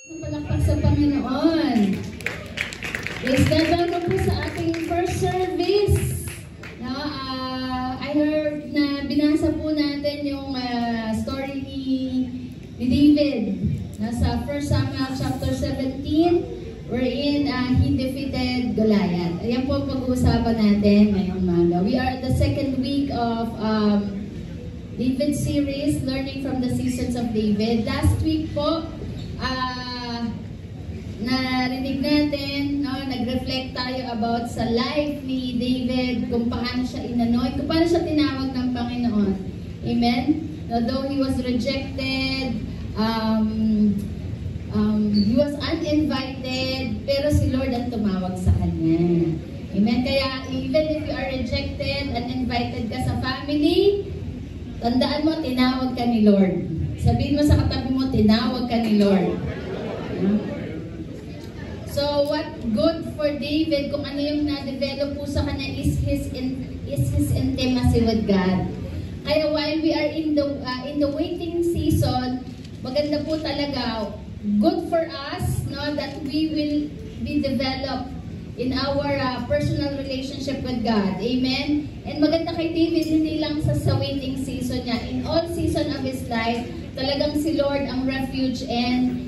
Palakpak sa Panginoon. Praise God, welcome po sa ating first service. No, I heard na binasa po natin yung story ni David. Nasa 1 Samuel chapter 17, wherein he defeated Goliath. Ayan po pag-uusapan natin ngayong umaga. We are at the second week of David series, Learning from the Seasons of David. Last week po, narinig natin, no, nag-reflect tayo about sa life ni David, kung paano siya inanoy, kung paano siya tinawag ng Panginoon. Amen? Although he was rejected, he was uninvited, pero si Lord ang tumawag sa kanya. Amen? Kaya even if you are rejected, uninvited ka sa family, tandaan mo, tinawag ka ni Lord. Sabihin mo sa katabi mo, tinawag ka ni Lord. So, what good for David, kung ano yung na-develop po sa kanya is his intimacy with God. Kaya while we are in the waiting season, maganda po talaga, good for us, no, that we will be developed in our personal relationship with God. Amen? And maganda kay David, hindi lang sa waiting season niya. In all season of his life, talagang si Lord ang refuge and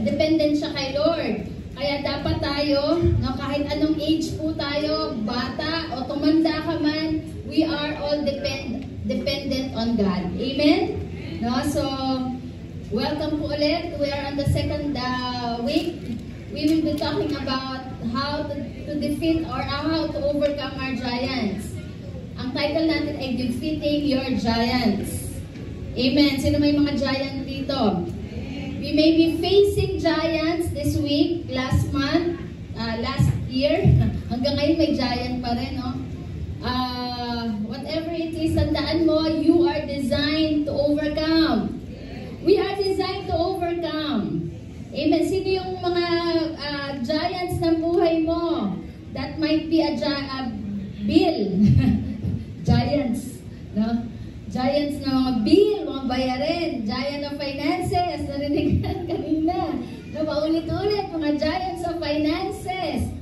dependent siya kay Lord. Kaya dapat tayo, no, kahit anong age po tayo, bata o tumanda ka man, we are all dependent on God. Amen? No, so, welcome po ulit. We are on the second week. We will be talking about how to defeat or how to overcome our giants. Ang title natin ay Defeating Your Giants. Amen. Sino may mga giant dito? We may be facing giants this week, last month, last year. Hanggang ngayon may giant pa rin, no? Whatever it is, tandaan mo, you are designed to overcome. We are designed to overcome. Amen. Sino yung mga giants ng buhay mo? That might be a bill. Giants, no? Giants na mga bill, mga bayarin, giant of finances, narinig ka kanina. No, paulit-ulit, mga giants of finances.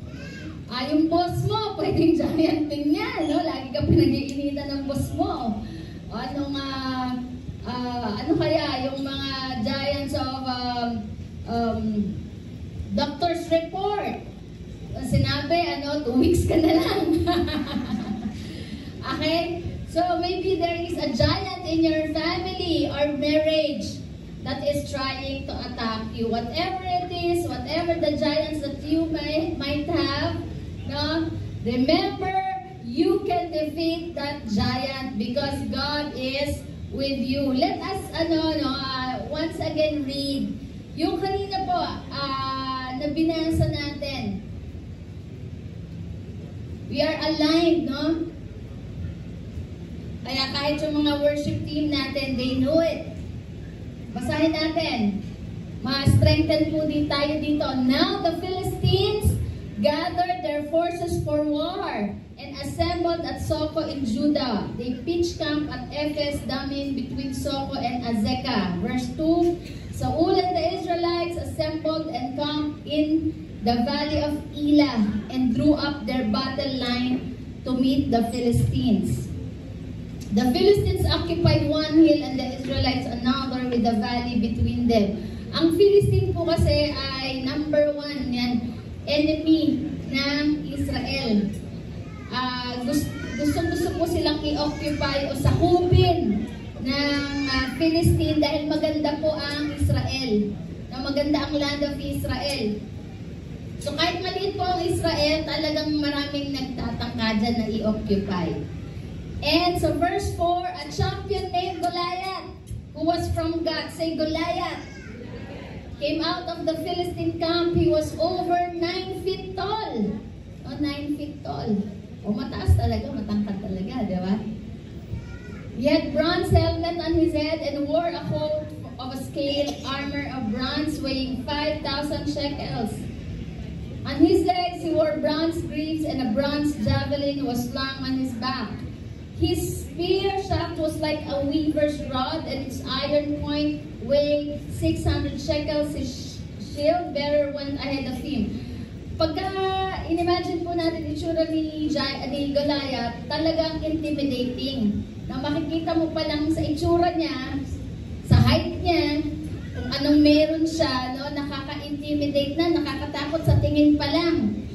Yung boss mo, pwedeng giant din yan, no? Lagi ka pinag-iinitan ng boss mo. O ano kaya, yung mga giants of doctor's report. Sinabi, 2 weeks ka na lang. Okay? So maybe there is a giant in your family or marriage that is trying to attack you. Whatever it is, whatever the giants that you might have, no? Remember, you can defeat that giant because God is with you. Let us once again read yung kanina po na binasa natin. We are aligned, no? Kaya kahit yung mga worship team natin, they know it. Basahin natin. Ma-strengthen po din tayo dito. Now the Philistines gathered their forces for war and assembled at Soko in Judah. They pitched camp at Ephes Damin between Soko and Azekah. Verse 2, Saul and the Israelites assembled and camped in the valley of Elah and drew up their battle line to meet the Philistines. The Philistines occupied one hill and the Israelites another with the valley between them. Ang Philistine po kasi ay number 1 yan, enemy ng Israel. Gusto po silang i-occupy o sakupin ng Philistine dahil maganda po ang Israel. Maganda ang land of Israel. So kahit maliit po ang Israel, talagang maraming nagtatangka dyan na i-occupy. And so verse 4, a champion named Goliath, who was from God, say Goliath, came out of the Philistine camp. He was over 9 feet tall. 9 feet tall. Mataas talaga, matangkad talaga, di ba? He had bronze helmet on his head and wore a coat of a scale armor of bronze weighing 5,000 shekels. On his legs he wore bronze greaves and a bronze javelin was slung on his back. His spear shaft was like a weaver's rod, and its iron point weighed 600 shekels. His shield bearer went ahead of him. Pagka inimagine po natin itsura ni Goliath, talagang intimidating. Na makikita mo pa lang sa itsura niya, sa height niya, kung anong meron siya, no, nakaka-intimidate na, nakakatakot sa tingin pa lang.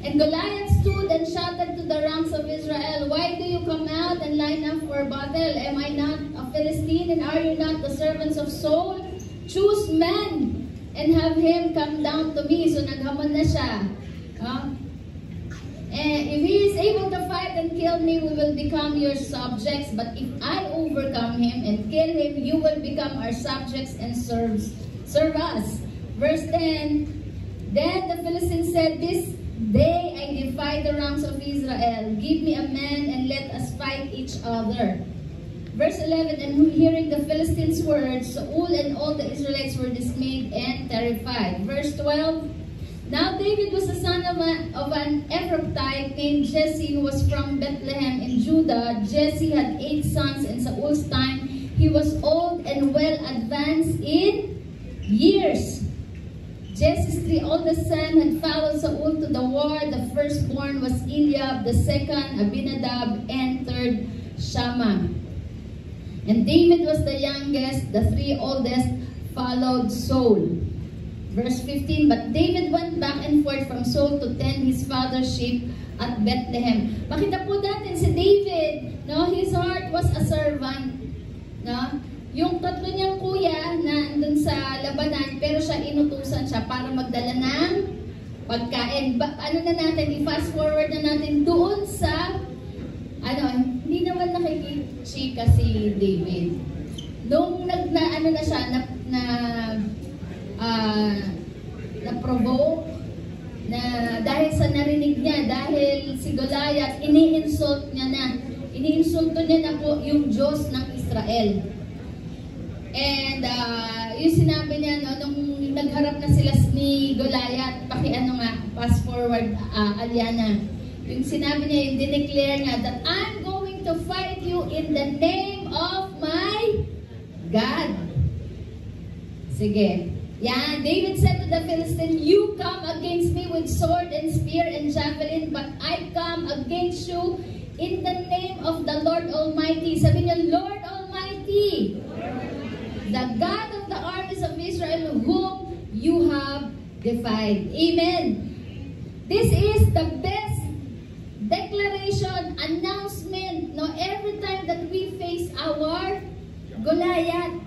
And Goliath stood and shouted to the ranks of Israel, "Why do you come out and line up for battle? Am I not a Philistine, and are you not the servants of Saul? Choose men and have him come down to me." So naghamon na siya. And if he is able to fight and kill me, we will become your subjects. But if I overcome him and kill him, you will become our subjects and serve us. Verse 10, then the Philistines said, "This day I defy the ranks of Israel. Give me a man and let us fight each other." Verse 11, and hearing the Philistines' words, Saul and all the Israelites were dismayed and terrified. Verse 12, now David was the son of an Ephrathite named Jesse, who was from Bethlehem in Judah. Jesse had 8 sons in Saul's time. He was old and well advanced in years. Jesse's 3 oldest sons had followed Saul to the war. The firstborn was Eliab, the second Abinadab, and third Shammah. And David was the youngest. The 3 oldest followed Saul. Verse 15, but David went back and forth from Saul to tend his father's sheep at Bethlehem. Makita po natin si David, no, his heart was a servant. No? Yung 3 niyang kuya na andun sa labanan, pero siya inutusan siya para magdala ng pagkain. Ano na natin, i-fast forward na natin doon sa, hindi naman nakikitsika si David. Nung na-provoke, na dahil sa narinig niya, dahil si Goliath, ini-insulto niya na po yung Diyos ng Israel. And yung sinabi niya, no, nung nagharap na sila ni Goliath, fast forward, Aliana. Yung sinabi niya, yung dineclare niya, that I'm going to fight you in the name of my God. Sige. Yeah, David said to the Philistine, you come against me with sword and spear and javelin, but I come against you in the name of the Lord Almighty. Sabi niya, Lord Almighty, the God of the armies of Israel, whom you have defied. Amen. This is the best declaration, announcement, no, every time that we face our Goliath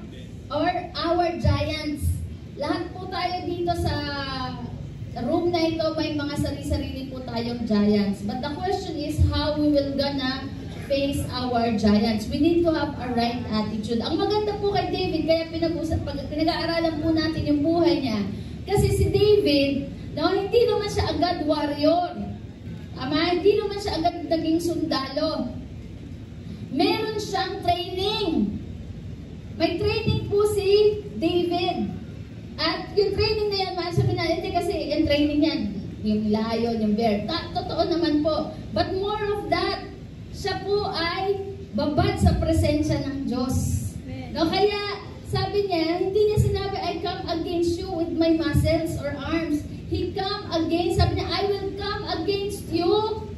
or our giants. Lahat po tayo dito sa room na ito, may mga sarili-sarili po tayong giants. But the question is how we will gonna face our giants. We need to have a right attitude. Ang maganda po kay David, kaya pinag-aaralan po natin yung buhay niya. Kasi si David, no, hindi naman siya agad warrior. Hindi naman siya agad naging sundalo. Meron siyang training. May training po si David. At yung training na yan, sabi na, hindi kasi yung training yan, yung lion, yung bear. Totoo naman po. But more of that, siya po ay babad sa presensya ng Diyos. No, kaya sabi niya, hindi niya sinabi, I come against you with my muscles or arms. He come against, sabi niya, I will come against you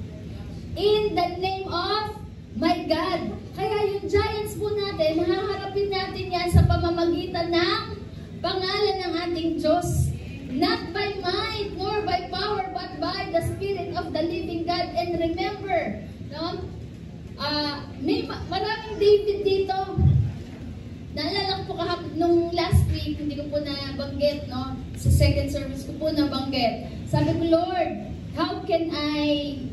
in the name of my God. Kaya yung giants po natin, haharapin natin yan sa pamamagitan ng pangalan ng ating Diyos. Not by might, nor by power, but by the Spirit of the living God. And remember, no, may maraming David dito. Naalala ko po nung last week, hindi ko po nabanggit, no? Sa second service ko po nabanggit. Sabi ko, Lord, how can I,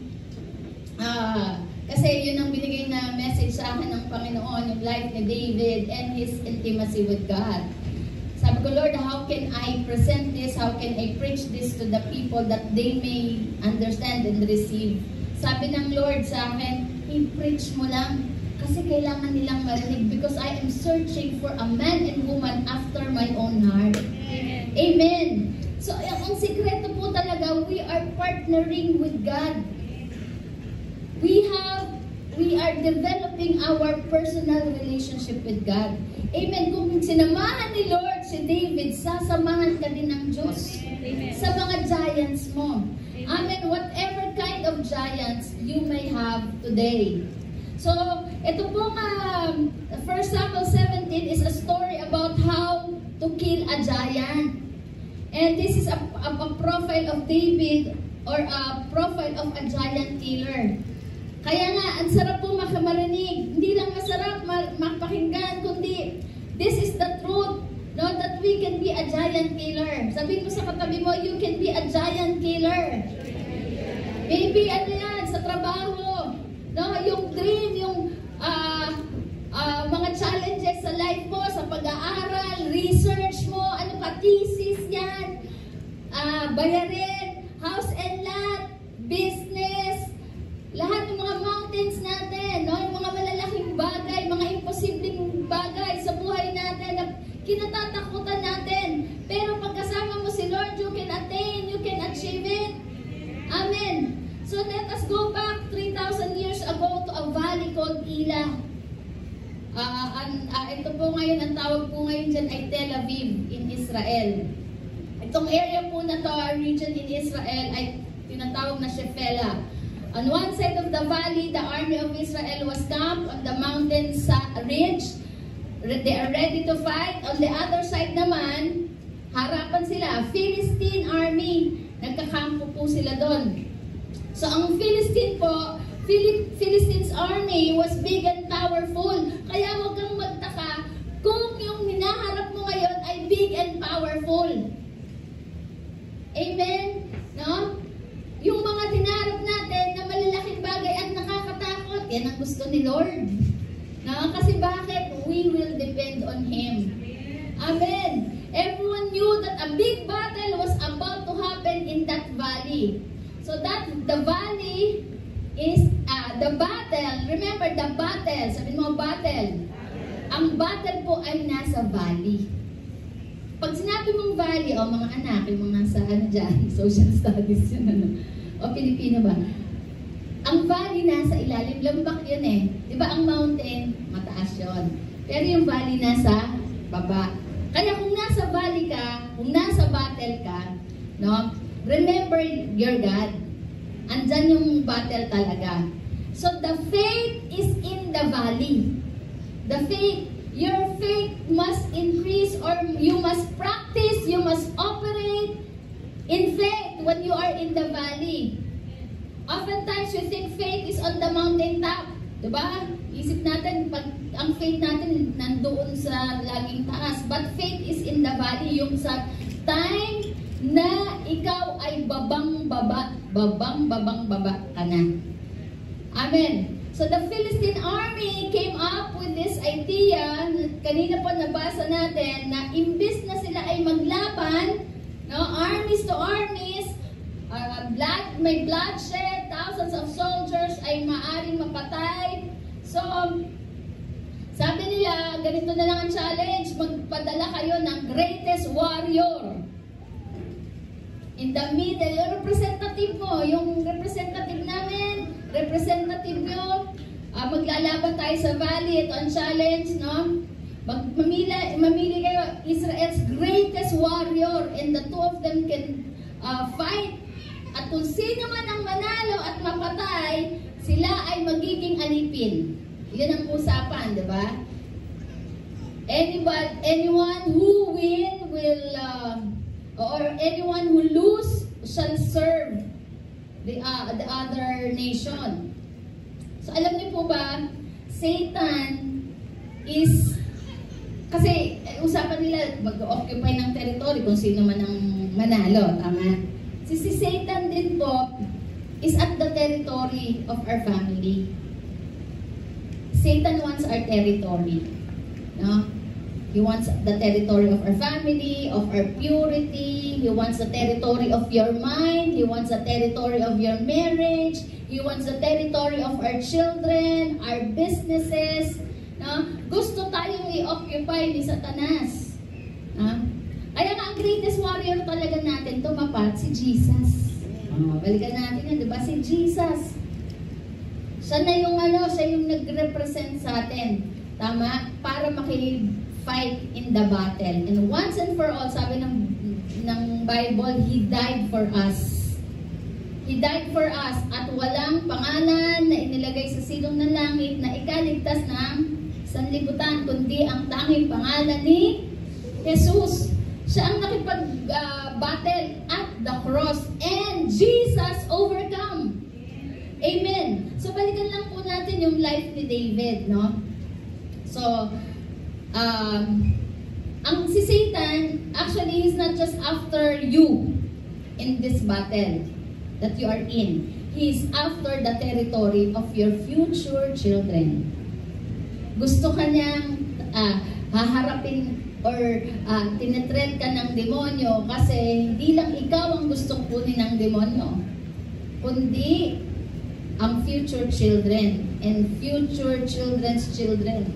kasi yun ang binigay na message sa akin ng Panginoon, yung life ni David and his intimacy with God. Sabi ko, Lord, how can I present this? How can I preach this to the people that they may understand and receive? Sabi ng Lord sa akin, i-preach mo lang. Kasi kailangan nilang marinig because I am searching for a man and woman after my own heart. Amen. Amen. So, ang sikreto po talaga, we are partnering with God. We we are developing our personal relationship with God. Amen. Kung sinamahan ni Lord si David, sasamahan ka din ng Diyos. Amen. Sa mga giants mo. Amen. Whatever kind of giants you may have today. So, ito pong 1 Samuel 17 is a story about how to kill a giant. And this is a profile of David or a profile of a giant killer. Kaya nga, ang sarap po makamarinig. Hindi lang masarap mapakinggan, kundi this is the truth. No, that we can be a giant killer. Sabihin mo sa katabi mo, you can be a giant killer. Maybe ano yan, sa trabaho. No, yung dream, yung mga challenges sa life mo, sa pag-aaral, research mo, ano pa, thesis yan, bayarin, house and lot, business, lahat ng mga mountains natin, no? Yung mga malalaking bagay, mga imposibleng bagay sa buhay natin na kinatatakutan natin. Pero pagkasama mo si Lord, you can attain, you can achieve it. Amen. So let us go back 3,000 years ago to a valley called Elah. Ito po ngayon, ang tawag po ngayon dyan ay Tel Aviv in Israel. Itong area po na to, region in Israel, ay tinatawag na Shephelah. On one side of the valley, the army of Israel was camped on the mountain ridge. They are ready to fight. On the other side naman, harapan sila, Philistine army. Nagkakampo po sila doon. So ang Philistine's army was big and powerful. Kaya huwag kang magtaka kung yung hinaharap mo ngayon ay big and powerful. Amen? No? Yung mga dinarap natin na malalaking bagay at nakakatakot, yan ang gusto ni Lord. No? Kasi bakit? We will depend on Him. Amen. Everyone knew that a big battle was about to happen in that valley. So that the valley is the battle. Remember the battle. Sabihin mo battle. Ang battle po ay nasa valley. Pag sinabi mong valley, mga anak, yung mga nasa dyan, social studies yun, o Pilipino ba? Ang valley nasa ilalim, lambak yun eh. Diba ang mountain, mataas yun. Pero yung valley nasa baba. Kaya kung nasa valley ka, kung nasa battle ka, no, remember your God. Andyan yung battle talaga. So the faith is in the valley. The faith, your faith must increase or you must practice, you must operate in faith when you are in the valley. Oftentimes we think faith is on the mountain top. Diba? Isip natin, pag ang faith natin nandoon sa laging taas. But faith is in the valley, yung sa time na ikaw ay babang-baba ka na. Amen. So the Philistine army came up with this idea, kanina po nabasa natin, na imbis na sila ay maglaban, no, armies to armies, may bloodshed, thousands of soldiers ay maaring mapatay. So, sabi nila, ganito na lang ang challenge, magpadala kayo ng greatest warrior. In the middle, yung representative mo, yung representative namin, representative nyo, maglalaban tayo sa valley, ito ang challenge, no? Mamili kayo, Israel's greatest warrior, and the two of them can fight. At kung sino man ang manalo at mapatay, sila ay magiging alipin. Yan ang usapan, di ba? Anyone who win will, or anyone who lose shall serve the other nation. So alam niyo po ba, Satan is, kasi usapan nila mag-occupy ng territory kung sino man ang manalo, tama? Si Satan din po is at the territory of our family. Satan wants our territory. No? He wants the territory of our family, of our purity. He wants the territory of your mind. He wants the territory of your marriage. He wants the territory of our children, our businesses. No? Gusto tayong i-occupy ni Satanas. No? Kaya nga, ang greatest warrior talaga natin, tumapat, si Jesus. Balikan natin yan, di ba? Si Jesus. Siya yung nag-represent sa atin. Tama? Para maki-fight in the battle. And once and for all, sabi ng Bible, He died for us. He died for us at walang pangalan na inilagay sa silong ng langit na ikaligtas ng sanlibutan, kundi ang tanging pangalan ni Jesus. Siya ang nakipag-battle at the cross, and Jesus overcome. Amen. So balikan lang po natin yung life ni David, no? So, ang si Satan, actually, is not just after you in this battle that you are in. He is after the territory of your future children. Gusto ka niyang haharapin or tinetreat ka ng demonyo kasi hindi lang ikaw ang gustong kunin ng demonyo, kundi ang future children and future children's children.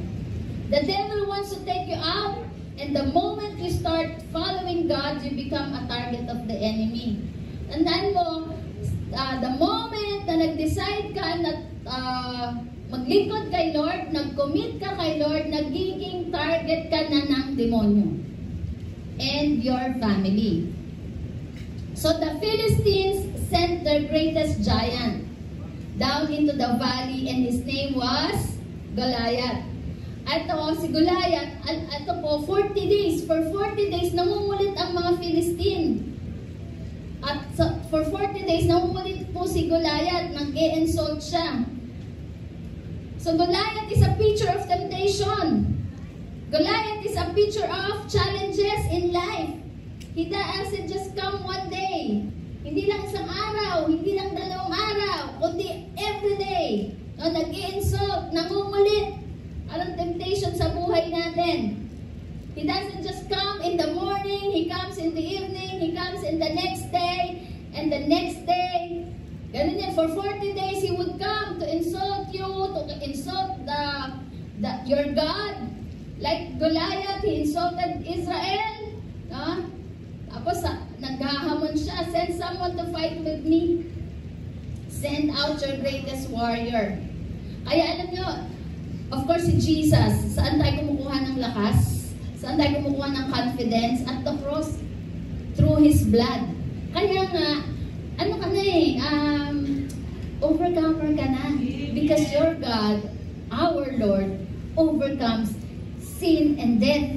The devil wants to take you out, and the moment you start following God, you become a target of the enemy. Tandaan mo, the moment na nag-decide ka na maglingkod kay Lord, nag-commit ka kay Lord, nagiging target ka na ng demonyo and your family. So the Philistines sent their greatest giant down into the valley, and his name was Goliath. Ito, si Goliath, ito po, 40 days. For 40 days, namumulit ang mga Philistine. At for 40 days, namumulit po si Goliath, nag-e-insult siya. So Goliath is a picture of temptation. Goliath is a picture of challenges in life. He doesn't just come one day. Hindi lang isang araw, hindi lang dalawang araw, kundi every day. No, nag-i-insult, namumulit. Anong temptation sa buhay natin? He doesn't just come in the morning, He comes in the evening, He comes in the next day, and the next day. Ganun yan, for 40 days, He would come to insult you, to insult your God. Like Goliath, He insulted Israel. No? Tapos, naghahamon siya, send someone to fight with me. Send out your greatest warrior. Kaya alam nyo, of course, si Jesus, saan tayo kumukuha ng lakas? Saan tayo kumukuha ng confidence? At the cross, through His blood. Kaya nga, ano ka na overcomer ka na. Because your God, our Lord, overcomes sin and death.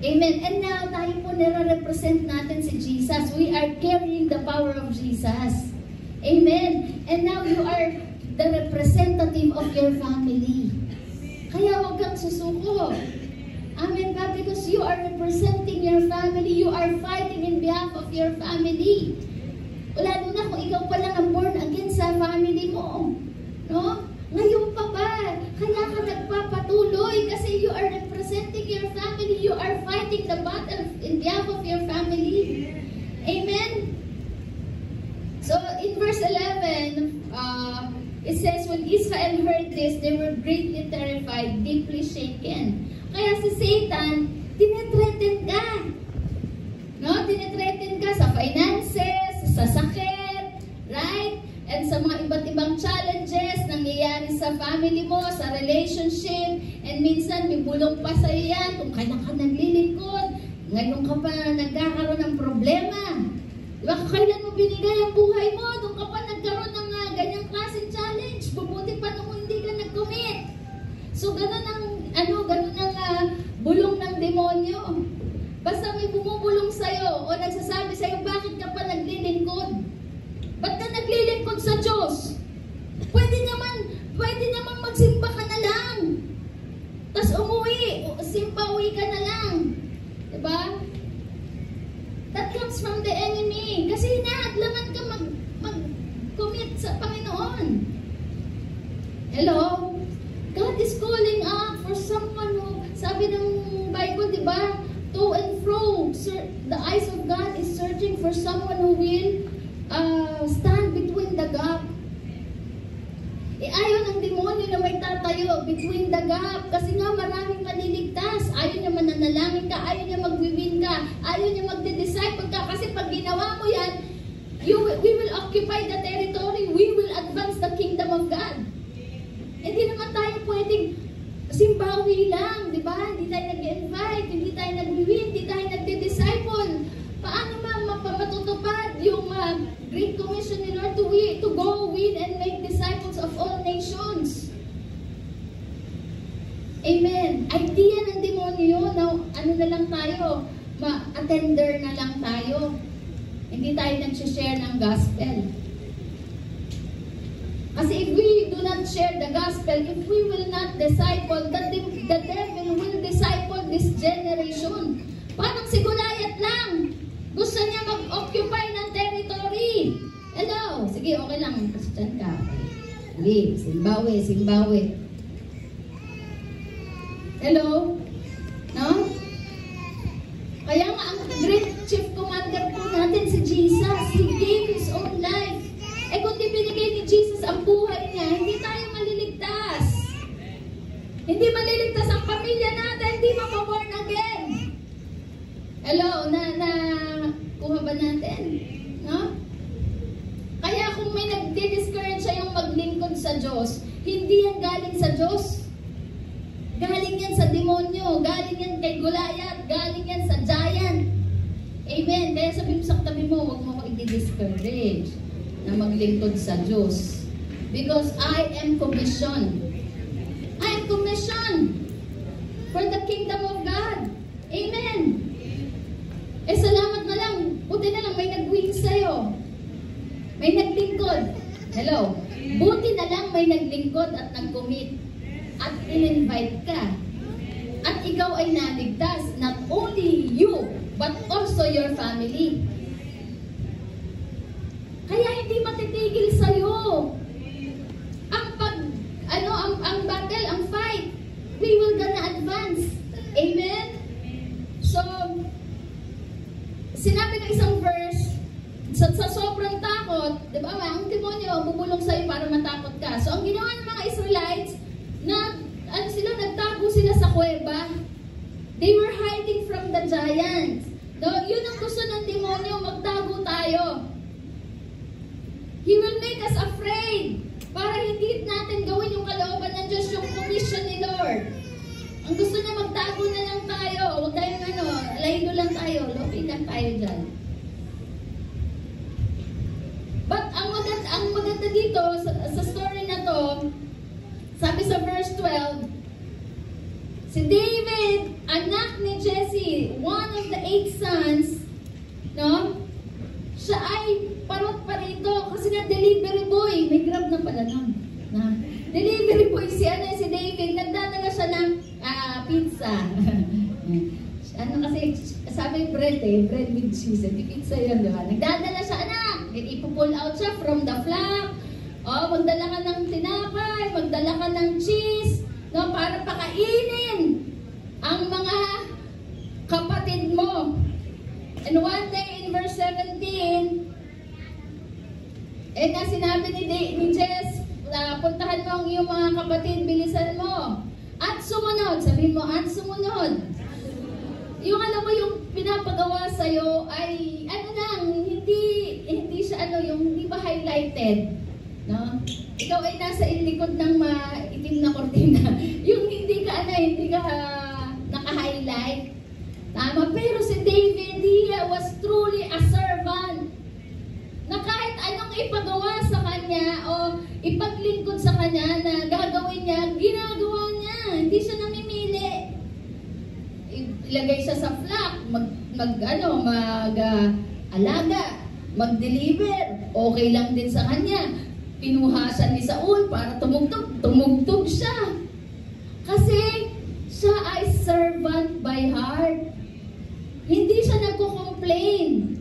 Amen. And now, tayo po nire-represent natin si Jesus. We are carrying the power of Jesus. Amen. And now, you are the representative of your family. Kaya huwag kang susuko. Amen ba? Because you are representing your family. You are fighting in behalf of your family. Lalo na kung ikaw pa lang ang born again sa family mo. No? Ngayon pa ba? Kaya ka nagpapatuloy kasi you are representing your family. You are fighting the battle in behalf of your family. Amen? So, in verse 11, it says, when Israel heard this, they were greatly terrified, deeply shaken. Kaya si Satan, tinetreaten ka. No? Tinetreaten ka sa finances, sa sakit, right? And sa mga iba't ibang challenges nangyayari sa family mo, sa relationship, and minsan may bulong pa sa iyo yan kung kailan ka naglilingkod, ngayon ka pa nagkakaroon ng problema. Diba, kailan mo binigay ang buhay mo, doon ka pa nagkaroon ng ganyang klaseng challenge, bubuti pa nung hindi ka nag-commit. So, ganun ang bulong ng demonyo. Basta may bumubulong sa'yo o nagsasabi sa'yo, bakit ka pa naglilingkod? Ba't ka naglilingkod sa Diyos? Pwede naman magsimba ka na lang. Tapos uwi ka na lang. Diba? That comes from the enemy. Kasi hinahadlangan ka mag-commit sa Panginoon. Hello? God is calling out for someone who, sabi ng Bible, diba? To and fro. The eyes of God is searching for someone who will stand between the gap. Ayaw ng demonyo na may tatayo between the gap. Kasi nga maraming maliligtas. Ayaw niya mananalangin ka. Ayaw niya magwiwin ka. Ayaw niya magde-disciple ka. Kasi pag ginawa mo yan, we will occupy the territory. We will advance the kingdom of God. uwi lang, di ba? Hindi tayo nag-invite, hindi tayo nag-win, hindi tayo nagdi-disciple. Paano matutupad yung Great Commission ni Lord to go, win, and make disciples of all nations? Amen. Idea ng demonyo na ano na lang tayo, attender na lang tayo. Hindi tayo nag-share ng gospel. Kasi if we do not share the gospel, if we will not disciple, the devil will disciple this generation. Parang si Goliath lang. Gusto niya mag-occupy ng territory. Hello? Sige, okay lang. Christian ka. Sige, Zimbabwe. Hello? No? Kaya nga, ang great chief commander po natin si Jesus. He gave His own life. Eh kung di binigay ni Jesus ang buhay niya, hindi tayo maliligtas. Hindi maliligtas ang pamilya natin, hindi mapaborn again. Hello? Kuha ba natin? No? Kaya kung may nagdi-discourage siya yung maglingkod sa Diyos, hindi yan galing sa Diyos. Galing yan sa demonyo, galing yan kay Goliath, galing yan sa giant. Amen. Kaya sabi mo sa katabi mo, huwag mo ako i-discourage na maglingkod sa Diyos. Because I am commissioned. I am commissioned for the kingdom of God. Amen. Eh salamat na lang, buti na lang may nag-win sa'yo. May naglingkod. Hello. Buti na lang may naglingkod at nag-commit. At in-invite ka. At ikaw ay naligtas. Not only you, but also your family. Kaya hindi matitigil sa'yo. Ang battle, ang fight, we will gonna advance. Amen? So, sinabi ng isang verse, sa sobrang takot, di ba, ang demonyo bubulong sa'yo para matakot ka. So, ang ginawa ng mga Israelites, nagtago sila sa kuweba. They were hiding from the giants. No, yun ang gusto ng demonyo, magtago tayo. He will make us afraid para hindi natin gawin yung kalooban ng Diyos, yung commission ni Lord. Ang gusto niya, magtago na lang tayo. Huwag tayong laydo lang tayo. Lopin lang tayo dyan. But ang maganda dito, sa story na to, sabi sa verse 12, si David, anak ni Jesse, one of the 8 sons, no? Siya ay parot pa rito kasi nga delivery boy. May grab na pala nun. Delivery boy si David, nagdadala siya ng pizza. Kasi sabi bread with cheese. Di pizza yun, di ba? Nagdadala siya, anak. Ipupull out siya from the flock. Magdala ka ng tinapay, magdala ka ng cheese, no, para pakainin ang mga kapatid mo. And one day in verse 17, nga sinabi ni Jess, puntahan mo ang iyong mga kapatid, bilisan mo. At sumunod, sabihin mo, at sumunod. Yung yung pinapagawa sa'yo ay, hindi siya yung hindi ba highlighted? No? Ikaw ay nasa likod ng itim na kortina. Yung hindi ka naka-highlight. Tama. Pero si David, he was truly a servant. Na kahit anong ipagawa sa kanya o ipaglingkod sa kanya na gagawin niya, ginagawa niya. Hindi siya namimili. Ilagay siya sa flock, alaga, mag-deliver. Okay lang din sa kanya. Pinuhasan ni Saul para tumugtog siya. Kasi siya ay servant by heart. Hindi siya nagko-complain.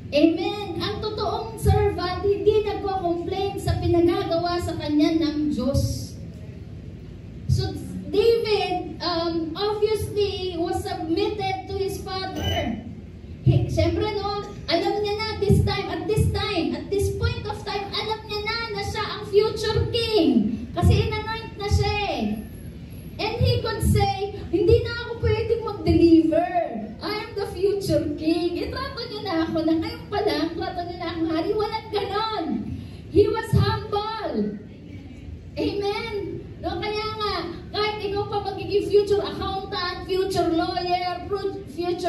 Amen. Ang totoong servant, hindi nagko-complain sa pinagagawa sa kanya ng Diyos. So, David, obviously, was submitted to his father. Siyempre, no, alam niya na at this point of time, alam niya na siya ang future king. Kasi in-anoint na siya eh. And he could say, hindi na ako pwedeng mag-deliver. I am the future king. Itrato niyo na ako na kayo pala, itrato niyo na akong hari. Walang ganon. He was humble. Amen. No, kaya nga, kahit ikaw pa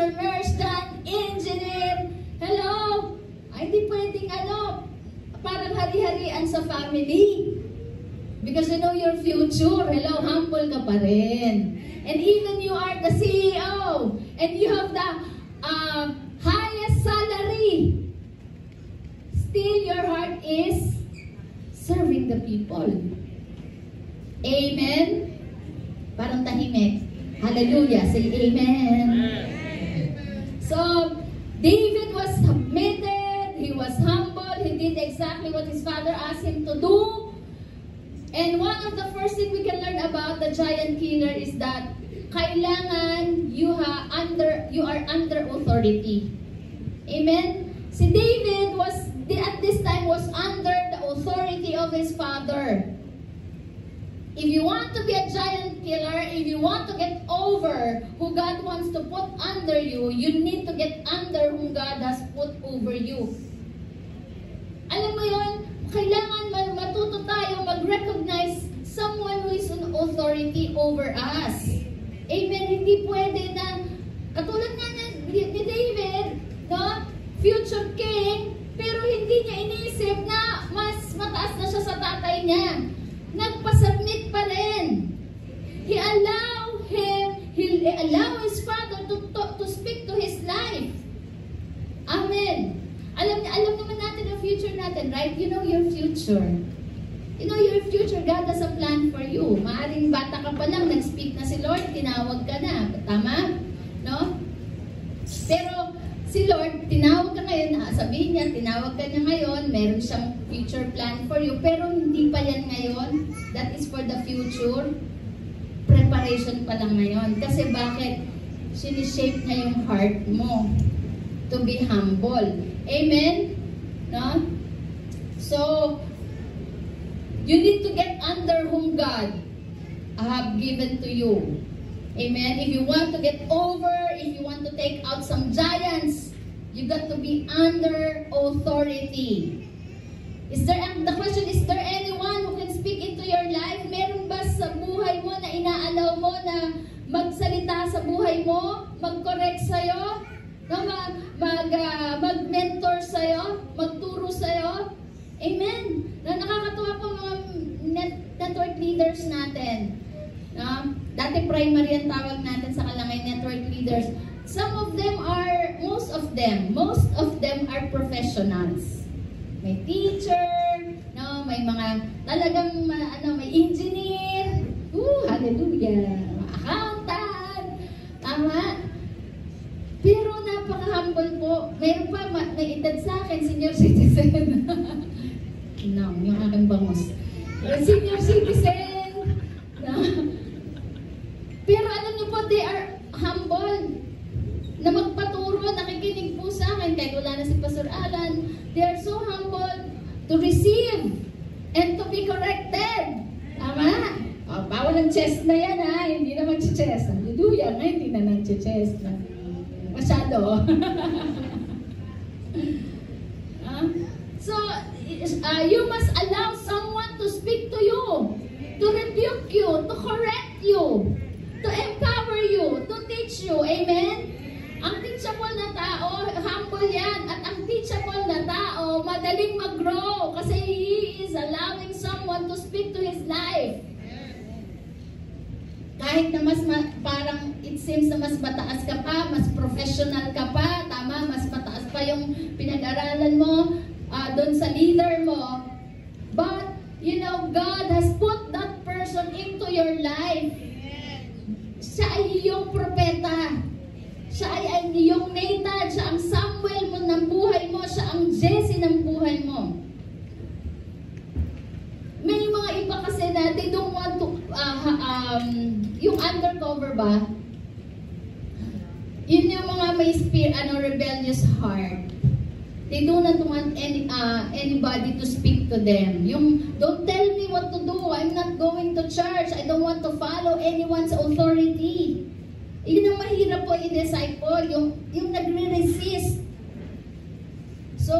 teacher, nurse, than engineer. Hello? Ay, di pwedeng parang hari-harian sa family. Because you know your future. Hello, humble ka pa rin. And even you are the CEO, and you have the highest salary, still your heart is serving the people. Amen? Parang tahimik. Hallelujah. Say amen. So, David was submitted. He was humble. He did exactly what his father asked him to do. And one of the first thing we can learn about the giant killer is that kailangan you are under authority. Amen? Si David at this time was under the authority of his father. If you want to be a giant killer, if you want to get over who God wants to put under you, you need to get under whom God has put over you. Alam mo yun, kailangan matuto tayo mag-recognize someone who is an authority over us. Amen? Hindi pwede na, katulad nga ni David, no? Future king, pero hindi niya iniisip na mas mataas na siya sa tatay niya. Nagpa-submit pa rin. He allowed his father to speak to his life. Amen. Alam naman natin ang future natin, right? You know your future. You know your future, God has a plan for you. Maaring bata ka pa lang, nag-speak na si Lord, tinawag ka na. Tama? No? Pero si Lord, tinawag ka ngayon, sabihin niya, tinawag ka niya ngayon, meron siyang future plan for you, pero hindi pa yan ngayon. That is for the future. Preparation pa lang ngayon. Kasi bakit? Sinishape niya yung heart mo to be humble. Amen? No? So, you need to get under whom God have given to you. Amen? If you want to get over, if you want to take out some giants, you got to be under authority. The question, is there anyone who can speak into your life? Meron ba sa buhay mo na inaalaw mo na magsalita sa buhay mo, mag-correct sa'yo, no? Mag-mentor sa'yo, magturo sa'yo? Amen? Nakakatuwa po mga network leaders natin. Dati primary ang tawag natin sa kalangay network leaders. Most of them are professionals. May teacher, no, may mga talagang may engineer, hallelujah, accountant, tama. Pero napaka-humble po. Mayroon pa, may edad sa akin, senior citizen. No, yung aking bangus. Senior citizen. No. Pero alam niyo po, they are humble. Na magpaturo, nakikinig po sa akin, kahit wala na si Pastor Alan, they are so humble to receive and to be corrected. Tama? Bawal ang chest na yan, ha? Hindi na mag-chest. Hallelujah, nga, hindi na nag-chest. Masyado. So, you must allow someone to speak to you, to rebuke you, to correct you, to empower you, to teach you. Amen? Ang teachable na tao, humble yan. At ang teachable na tao, madaling mag-grow kasi he is allowing someone to speak to his life. Kahit na parang it seems na mas mataas ka pa, mas professional ka pa, tama, mas mataas pa yung pinag-aralan mo doon sa leader mo. But, you know, God has put that person into your life. Siya ay iyong propeta. Siya ay iyong Nathan, siya ang Samuel mo ng buhay mo, siya ang Jesse ng buhay mo. May mga iba kasi na they don't want to, yung undercover ba? Yun yung mga may rebellious heart. They do not want anybody to speak to them. Yung, don't tell me what to do, I'm not going to church, I don't want to follow anyone's authority. Yun ang mahirap po i-disciple, yung nagre-resist. So,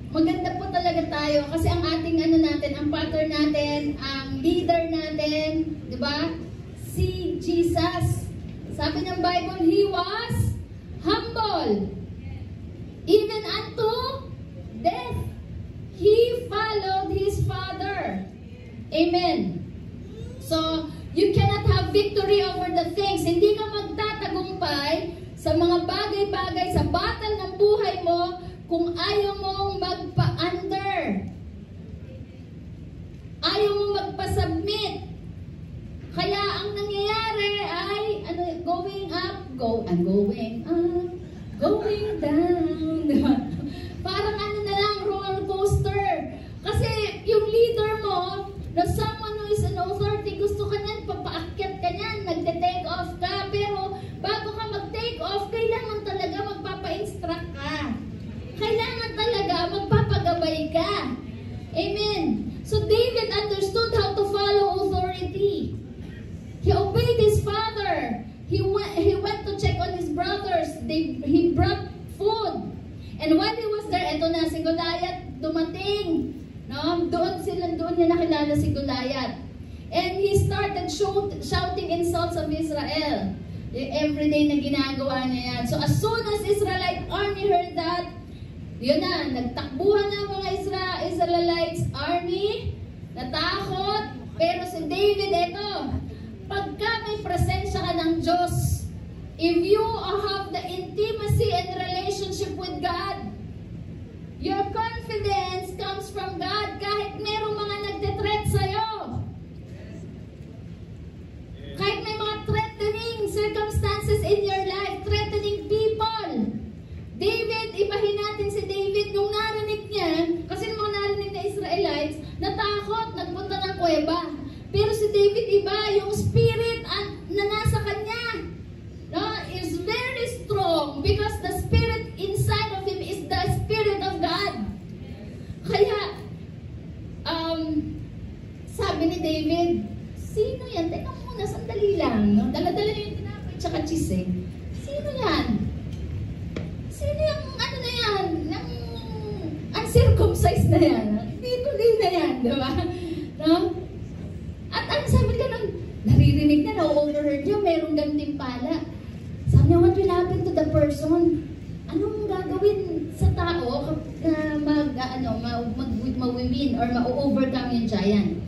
maganda po talaga tayo kasi ang ating ang pattern natin, ang leader natin, di ba? Si Jesus. Sabi ng Bible, He was people, even unto death. He followed his Father. Amen. So, you cannot have victory over the things. Hindi ka magtatagumpay sa mga bagay-bagay, sa battle ng buhay mo, kung ayaw mong magpa-under. Ayaw mong magpa-submit. Kaya ang nangyayari ay, going up, going down. Parang na lang, roller coaster. Kasi yung leader mo, na someone who is an authority, gusto ka niyan, papaakyat ka niyan, nagte-take off ka, pero bago ka mag-take off, kailangan talaga magpapa-instruct ka. Kailangan talaga magpapagabay ka. Amen. So David understood how to follow authority. He obeyed his father. He went to check on his brothers. He brought food. And while he was there, eto na si Goliath dumating. No? Doon niya nakilala si Goliath. And he started shouting insults of Israel. Every day na ginagawa niya yan. So as soon as Israelite army heard that, yun na, nagtakbuhan na mga Israelites army, natakot. Pero si David, eto, pagka may presensya ka ng Diyos, if you have the intimacy and relationship with God, your confidence comes from God kahit merong mga nagte-threat sa'yo. Kahit may mga threatening circumstances in your life, threatening people. David, ibahin natin si David, nung narinig niya, kasi nung mga narinig na Israelites, natakot, nagpunta ng kuweba. Pero si David, iba, yung spirit na nasa kanya, no, is very strong because the spirit inside of him is the Spirit of God. Kaya, sabi ni David, sino yan? Teka muna, sandali lang. No? Dala-dala yung tinapay tsaka cheese eh. Sino yan? Sino yung ano na yan? Yung uncircumcised na yan? Dito din na yan, di ba? No? At ang sabi ka nun, naririnig na, na-overheard niya, merong gantimpala. Sabi niya, what will happen to the person? Anong gagawin sa tao na mag-win or ma-overcome yung giant?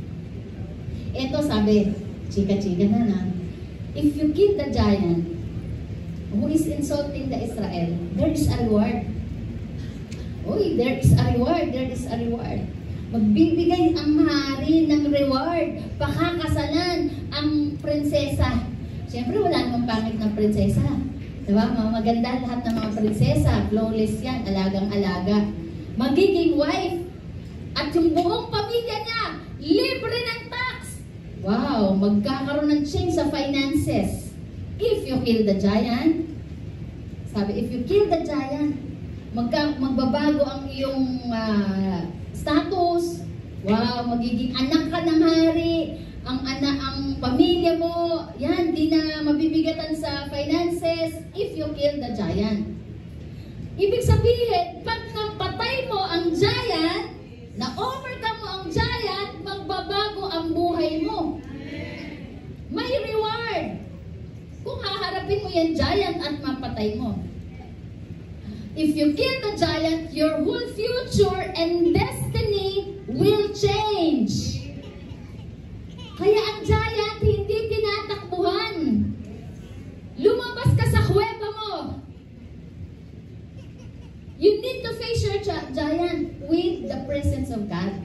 Ito sabi, chika-chika na. If you kill the giant who is insulting the Israel, there is a reward. Uy, there is a reward, there is a reward. Magbibigay ang hari ng reward. Pakakasalan ang prinsesa. Siyempre, wala namang pangit ng prinsesa. Diba? Maganda lahat ng mga prinsesa. Flawless yan. Alagang-alaga. Magiging wife. At yung buong pamilya niya, libre ng tax. Wow! Magkakaroon ng change sa finances. If you kill the giant, sabi, if you kill the giant, magbabago ang iyong status. Wow! Magiging anak ka ng hari. Ang pamilya mo, yan, di na mabibigatan sa finances if you kill the giant. Ibig sabihin, pag napatay mo ang giant, na-overcome mo ang giant, magbabago ang buhay mo. May reward. Kung haharapin mo yan giant at mapatay mo. If you kill the giant, your whole future and destiny will change. Kaya ang giant hindi tinatakbuhan. Lumabas ka sa kuweba mo. You need to face your giant with the presence of God.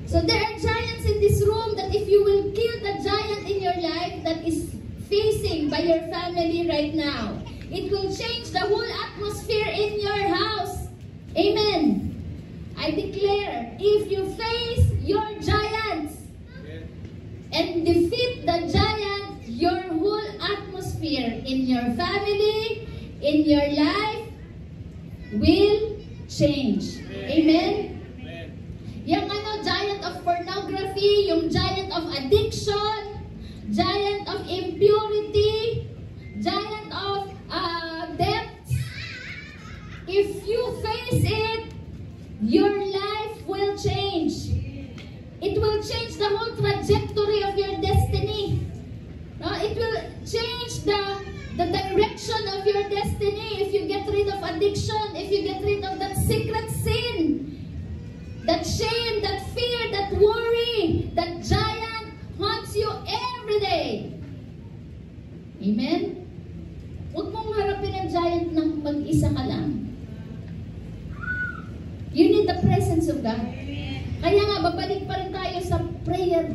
So there are giants in this room that if you will kill the giant in your life that is facing by your family right now, it will change the whole atmosphere in your house. Amen. I declare, if you face your giants, and defeat the giant, your whole atmosphere in your family, in your life, will change. Amen? Yung giant of pornography, yung giant of addiction, giant of impurity, giant of debts, if you face it, your life will change. It will change the whole trajectory of your destiny. It will change the direction of your destiny. addiction, if you get rid of that secret sin, that shame, that fear, that worry, that giant haunts you every day. Amen? Huwag mong harapin ang giant ng mag-isa ka lang. You need the presence of God. Kaya nga, babalik pa rin tayo sa prayer.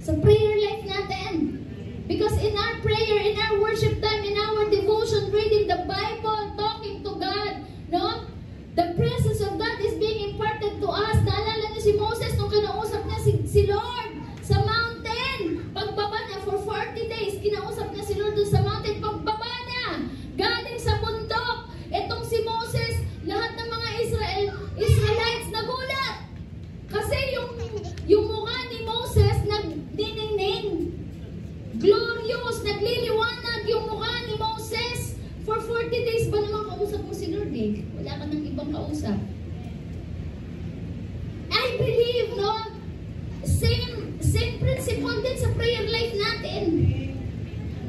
Sa prayer life natin. Because in our prayer, in our worship time, in our devotion, reading the Bible, talking to God, no? The presence of God is being imparted to us. Naalala niyo si Moses nung kinausap niya si Lord sa mountain. Pagbaba niya for 40 days, kinausap niya si Lord dun sa mountain. Pagbaba niya, galing sa bundok. Etong si Moses, lahat ng mga Israelites nagulat. Kasi yung mukha ni Moses nagniningning. Glorious, nagliliwanag yung mukha ni Moses. For 40 days ba naman kausap mo si Lord eh? Wala ka ng ibang kausap. I believe, no? Same principle din sa prayer life natin.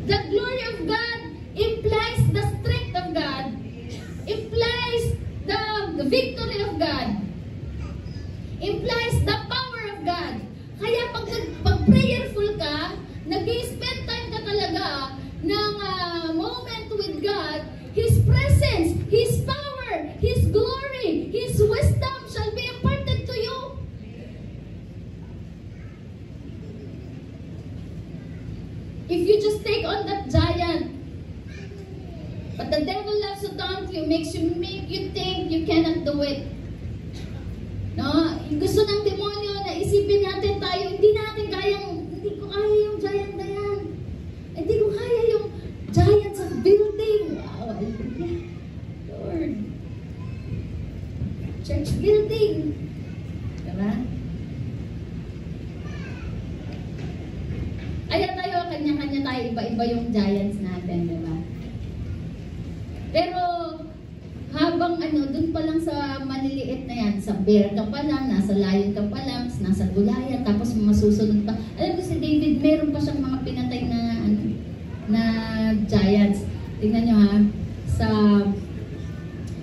The glory of God implies the strength of God. Implies the victory of God. Implies the power of God. Kaya pag prayerful ka, nag-spend time ka talaga ng moment with God, His presence, His power, His glory, His wisdom shall be imparted to you. If you just take on that giant, but the devil loves to taunt you, make you think you cannot do it. No? Gusto ng demonyo na isipin natin tayo, hindi ko kaya yung giant na yan. Hindi ko kaya yung giant sa building. Wow, Lord. Church building. Diba? Kaya tayo, kanya-kanya tayo, iba-iba yung giants natin, diba? Pero, habang dun pa lang sa maliliit na yan, sa bear ka pa lang, nasa lion ka pa lang, nasa gulayan, tapos masusunod pa. Alam mo si David, meron pa siyang mga pinatay na giants. Tingnan nyo ha, sa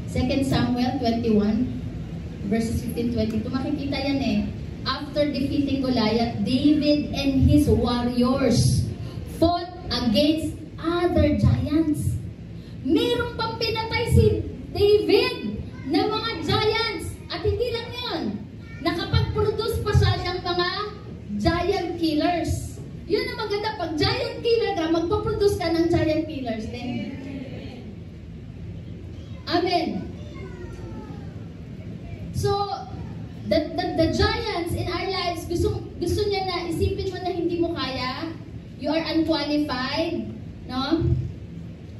2 Samuel 21, verses 15-22, makikita yan eh. After defeating Goliath, David and his warriors fought against other giants. Meron pang pinatay si David na mga giants. At hindi lang yun. Nakapag-produce pa siya ng mga giant killers. Yun ang maganda. Pag giant killer ka, magpaproduce ka ng giant killers din. Amen. So, the giants in our lives, gusto niya na isipin mo na hindi mo kaya. You are unqualified. No?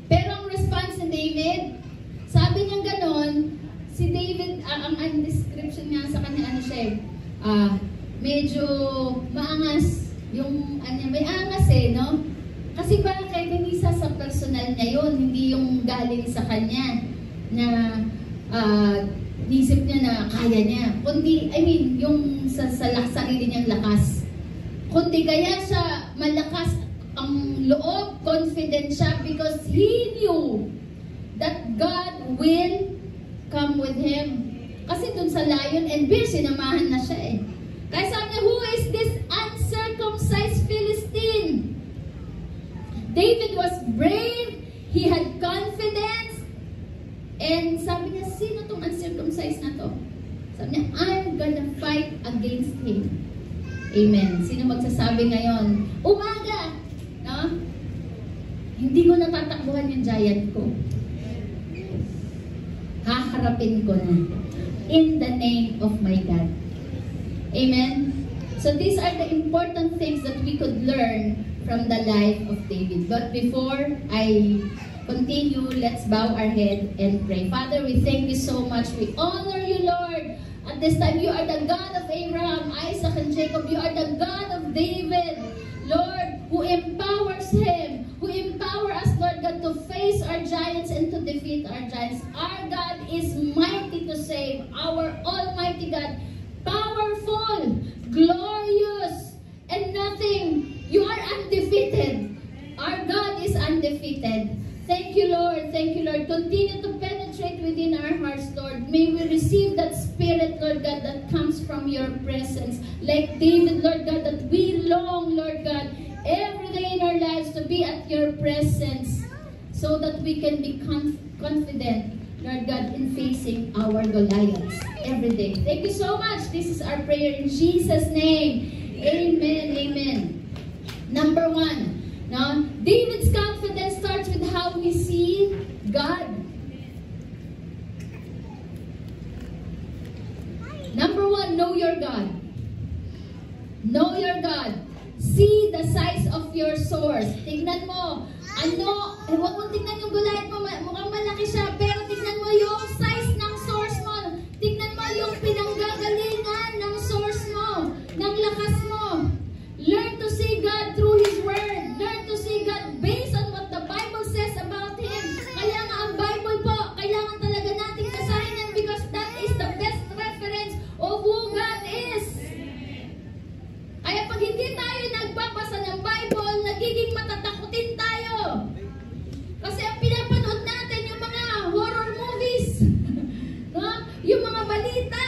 Pero ang response ni David, sabi niya ganon, si David, ang description niya sa kanya, medyo maangas, yung, may angas no? Kasi parang kay Denisa sa personal niya yun, hindi yung galing sa kanya, na, isip niya na kaya niya. Kundi, yung sa sarili niyang lakas. Kundi kaya siya malakas ang loob, confident siya, because he knew that God will come with him. Kasi dun sa lion and bear, sinamahan na siya eh. Kaya sabi niya, who is this uncircumcised Philistine? David was brave, he had confidence, and sabi niya, sino tong uncircumcised na to? Sabi niya, I'm gonna fight against him. Amen. Sino magsasabi ngayon, umaga, no? Hindi ko natatakbuhan yung giant ko. Haharapin ko na. In the name of my God. Amen? So these are the important things that we could learn from the life of David. But before I continue, let's bow our head and pray. Father, we thank you so much. We honor you, Lord. At this time, you are the God of Abraham, Isaac, and Jacob. You are the God of David, Lord, who empowers him, who empower us, Lord God, to face our giants and to defeat our giants. Our God is mighty to save. Our Almighty God, powerful, glorious, and nothing. You are undefeated. Our God is undefeated. Thank you, Lord. Thank you, Lord. Continue to penetrate it within our hearts, Lord. May we receive that Spirit, Lord God, that comes from your presence. Like David, Lord God, that we long, Lord God, every day in our lives to be at your presence so that we can be confident, Lord God, in facing our Goliaths every day. Thank you so much. This is our prayer in Jesus' name. Amen. Amen. Number 1. Now, David's confidence starts with how we see God. Number 1, know your God. Know your God. See the size of your source. Tingnan mo. Huwag mong tingnan yung Goliath mo. Mukhang malaki siya. Pero tingnan mo yung size ng source mo. Tingnan mo yung pinanggagalingan ng source mo. Ng lakas mo. Learn to see God through His Word. Learn to see God based on what the Bible says about Him. Kaya nga ang Bible po, kailangan talaga nating basahin yan because that is the best reference of who God is. Kaya pag hindi tayo nagbabasa ng Bible, nagiging matatakutin tayo. Kasi ang pinapanood natin yung mga horror movies. No? Yung mga balita.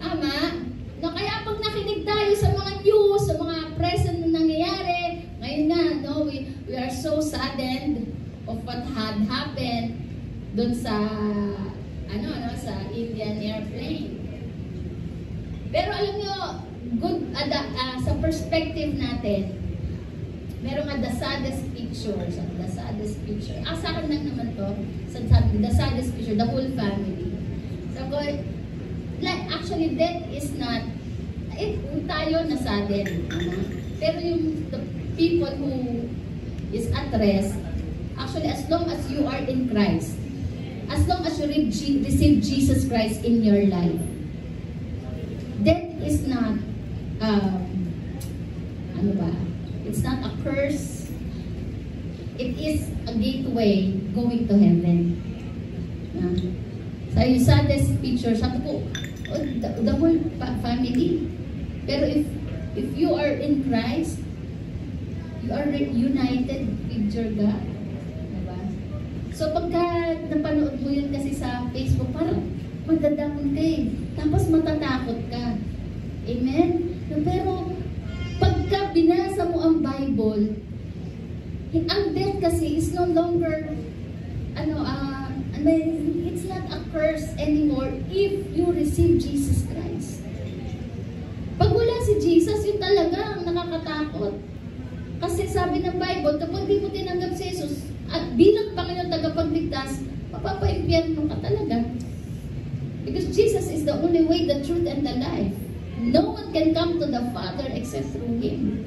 Tama? No, kaya pag nakinig tayo sa mga news, sa mga present na nangyayari, ngayon nga, no, we are so saddened of what had happened dun sa sa Indian airplane. Pero alam nyo, sa perspective natin, merong the saddest picture. Sa akin lang naman to, the saddest picture, the whole family. So, actually, death is not, tayo na saddened. Pero the people who is at rest, actually, as long as you are in Christ, as long as you receive Jesus Christ in your life, death is not, it's not a curse. It is a gateway going to heaven. So yung saddest picture, sabi ko, the whole family. Pero if you are in Christ, you are united with your God. Diba? So pagka napanood mo yun kasi sa Facebook, parang magdadamon ka eh. Tapos matatakot ka. Amen? No, pero pagka binasa mo ang Bible, ang death kasi is no longer it's not a curse anymore if you receive Jesus Christ. Pag wala si Jesus, yun talaga ang nakakatakot. Kasi sabi ng Bible, kapag di mo tinanggap si Jesus at bilang Panginoon tagapagligtas, mapapaimpyerno ka talaga. Because Jesus is the only way, the truth, and the life. No one can come to the Father except through Him.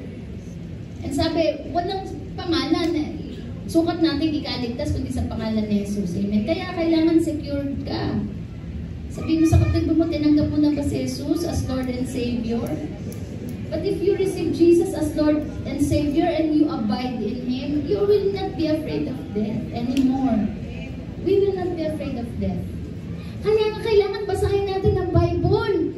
And sabi, walang pangalan sukat natin ikaligtas kundi sa pangalan ni Jesus. Amen. Kaya kailangan secured ka. Sabihin mo sa kapatid mo, tinanggap mo na ba si Jesus as Lord and Savior? But if you receive Jesus as Lord and Savior and you abide in Him, you will not be afraid of death anymore. We will not be afraid of death. Kaya nga kailangan basahin natin ang Bible.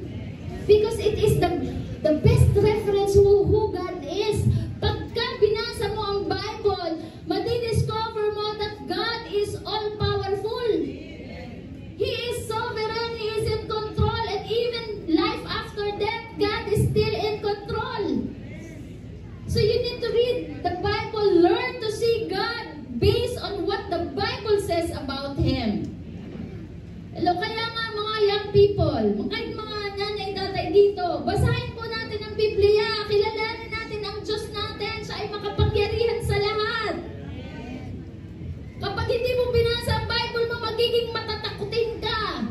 Because it is the best reference who God is. Pagka binasa mo ang Bible, madidiscover mo that God is all-powerful. He is sovereign, He is in control, and even life after death, God is still in control. So you need to read the Bible, learn to see God based on what the Bible says about Him. Hello, kaya nga mga young people, kahit mga nanay, tatay dito, basahin po natin ang Biblia, kilalanin natin ang Diyos natin, siya ay makapangyarihan sa lahat. Kapag hindi mo binasa ang Bible mo, magiging matatakutin ka.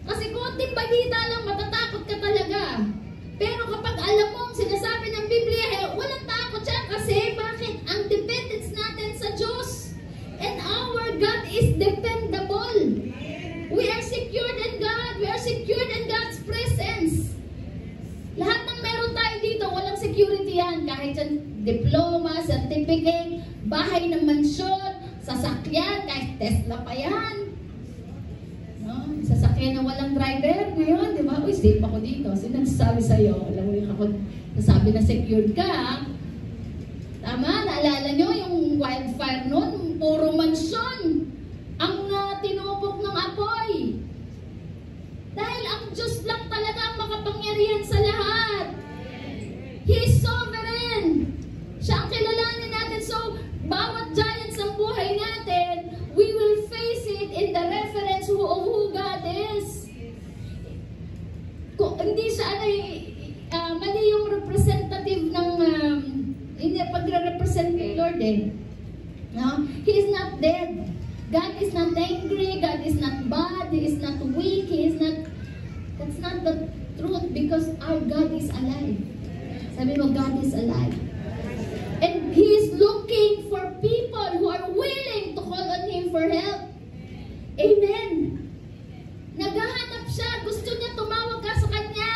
Kasi konting balita lang, matatakot ka talaga. Pero kapag alam mo ang sinasabi ng Biblia, walang takot siya. Kasi bakit? Ang dependence natin sa Diyos. And our God is dependable. We are secured in God. We are secured in God's presence. Lahat ng meron tayo dito, walang security yan. Kahit yan, diploma, certificate, bahay ng mansyon, sasakyan, kahit Tesla pa yan. No? Sasakyan na walang driver ngayon, di ba? Uy, safe ako dito. Sino nagsasabi sa'yo? Alam mo yung ako, nasabi na secured ka. Tama? Naalala nyo yung wildfire noon? Puro mansyon. Ang mali yung representative ng hindi pagre-represent kay Lord eh. No? He is not dead. God is not angry. God is not bad. He is not weak. He is not. That's not the truth because our God is alive. Sabi mo, God is alive. And He is looking for people who are willing to call on Him for help. Amen. Naghahanap siya. Gusto niya tumawag ka sa Kanya.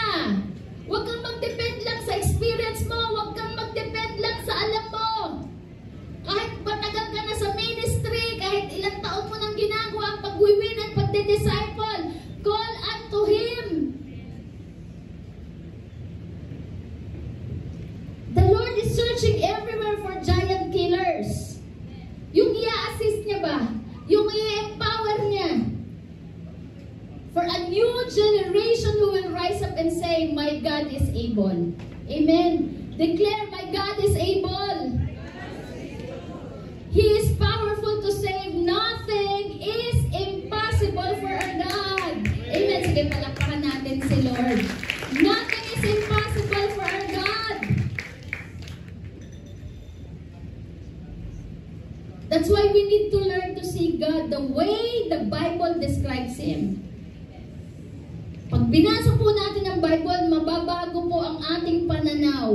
Huwag kang mag-depend lang sa experience mo. Huwag kang mag-depend lang sa alam mo. Kahit matagal ka na sa ministry, kahit ilang taon mo nang ginagawa ang pag-win at pagde-disciple, call unto Him. The Lord is searching everywhere for giant killers. Yung i-assist niya ba? Yung i-empower niya. For a new generation who will rise up and say, my God is able. Amen. Declare, my God is able. He is powerful to save. Nothing is impossible for our God. Amen. Sige, palakpakan natin si Lord. Nothing is impossible for our God. That's why we need to learn to see God the way the Bible describes Him. Pag binasa po natin ang Bible, mababago po ang ating pananaw,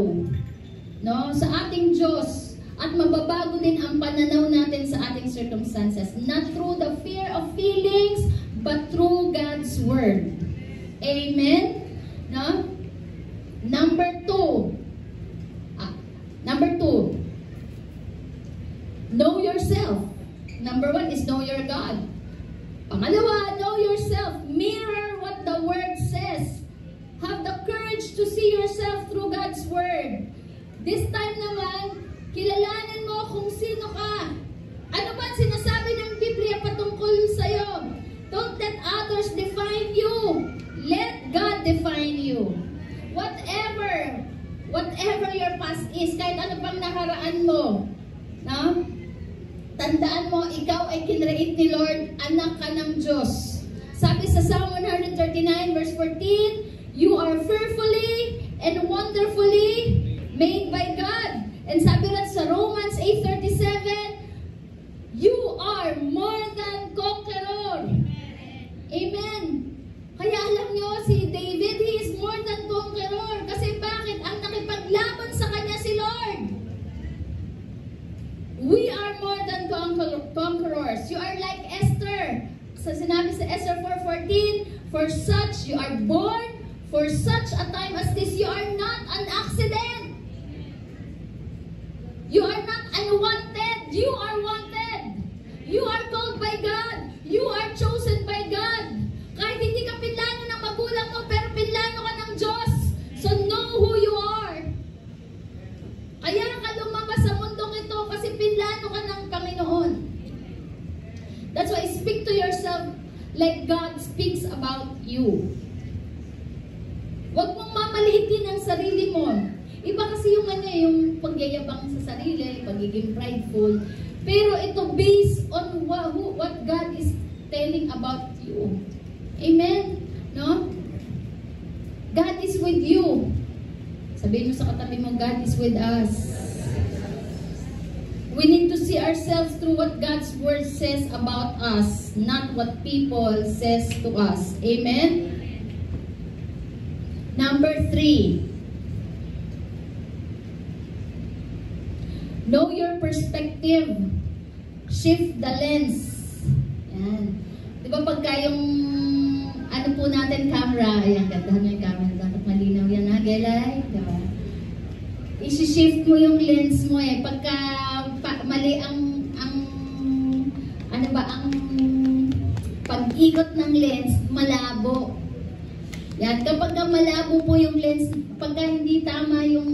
no, sa ating Diyos. At mababago din ang pananaw natin sa ating circumstances. Not through the fear of feelings, but through God's Word. Amen? No? Number two. Know yourself. Number one is know your God. Pangalawa, know yourself. Mirror what the Word says. Have the courage to see yourself through God's Word. This time naman, kilalanin mo kung sino ka. Ano ba sinasabi ng Biblia patungkol sa'yo? Don't let others define you. Let God define you. Whatever your past is, kahit ano pang nakaraan mo, no? Tandaan mo, ikaw ay kinreate ni Lord, anak ka ng Diyos. Sabi sa Psalm 139 verse 14, you are fearfully and wonderfully made by God. And sabi rin sa Romans 8:37, you are more than conqueror. Amen. Kaya alam nyo, si David, he is more than conqueror. Kasi bakit? Ang nakipaglaban sa kanya si Lord. We are more than conquerors. You are like Esther. Sa sinabi sa Esther 4:14, for such you are born, for such a time as this. You are not an accident. You are not unwanted. You are wanted. You are called by God. You are chosen by God. Kahit hindi ka pinlano ng magulang mo, pero pinlano ka ng Diyos. So know who you are. Kaya ka lumabas sa mundong ito kasi pinlano ka ng Panginoon. That's why speak to yourself like God speaks about you. Huwag mong mamaliitin ang sarili mo. Iba kasi yung yung pagyayabang sa sarili, pagiging prideful. Pero ito based on what God is telling about you. Amen? No? God is with you. Sabihin mo sa katabi mo, God is with us. We need to see ourselves through what God's Word says about us, not what people says to us. Amen? Number 3. Know your perspective. Shift the lens. Yan. Di ba pagka yung ano po natin, camera, ayan, gandahan mo yung camera, dapat malinaw yan, ha, Gelay? Diba? Isi-shift mo yung lens mo eh. Pagka mali ang pag-ikot ng lens, malabo. Yan, kapag malabo po yung lens, pagka hindi tama yung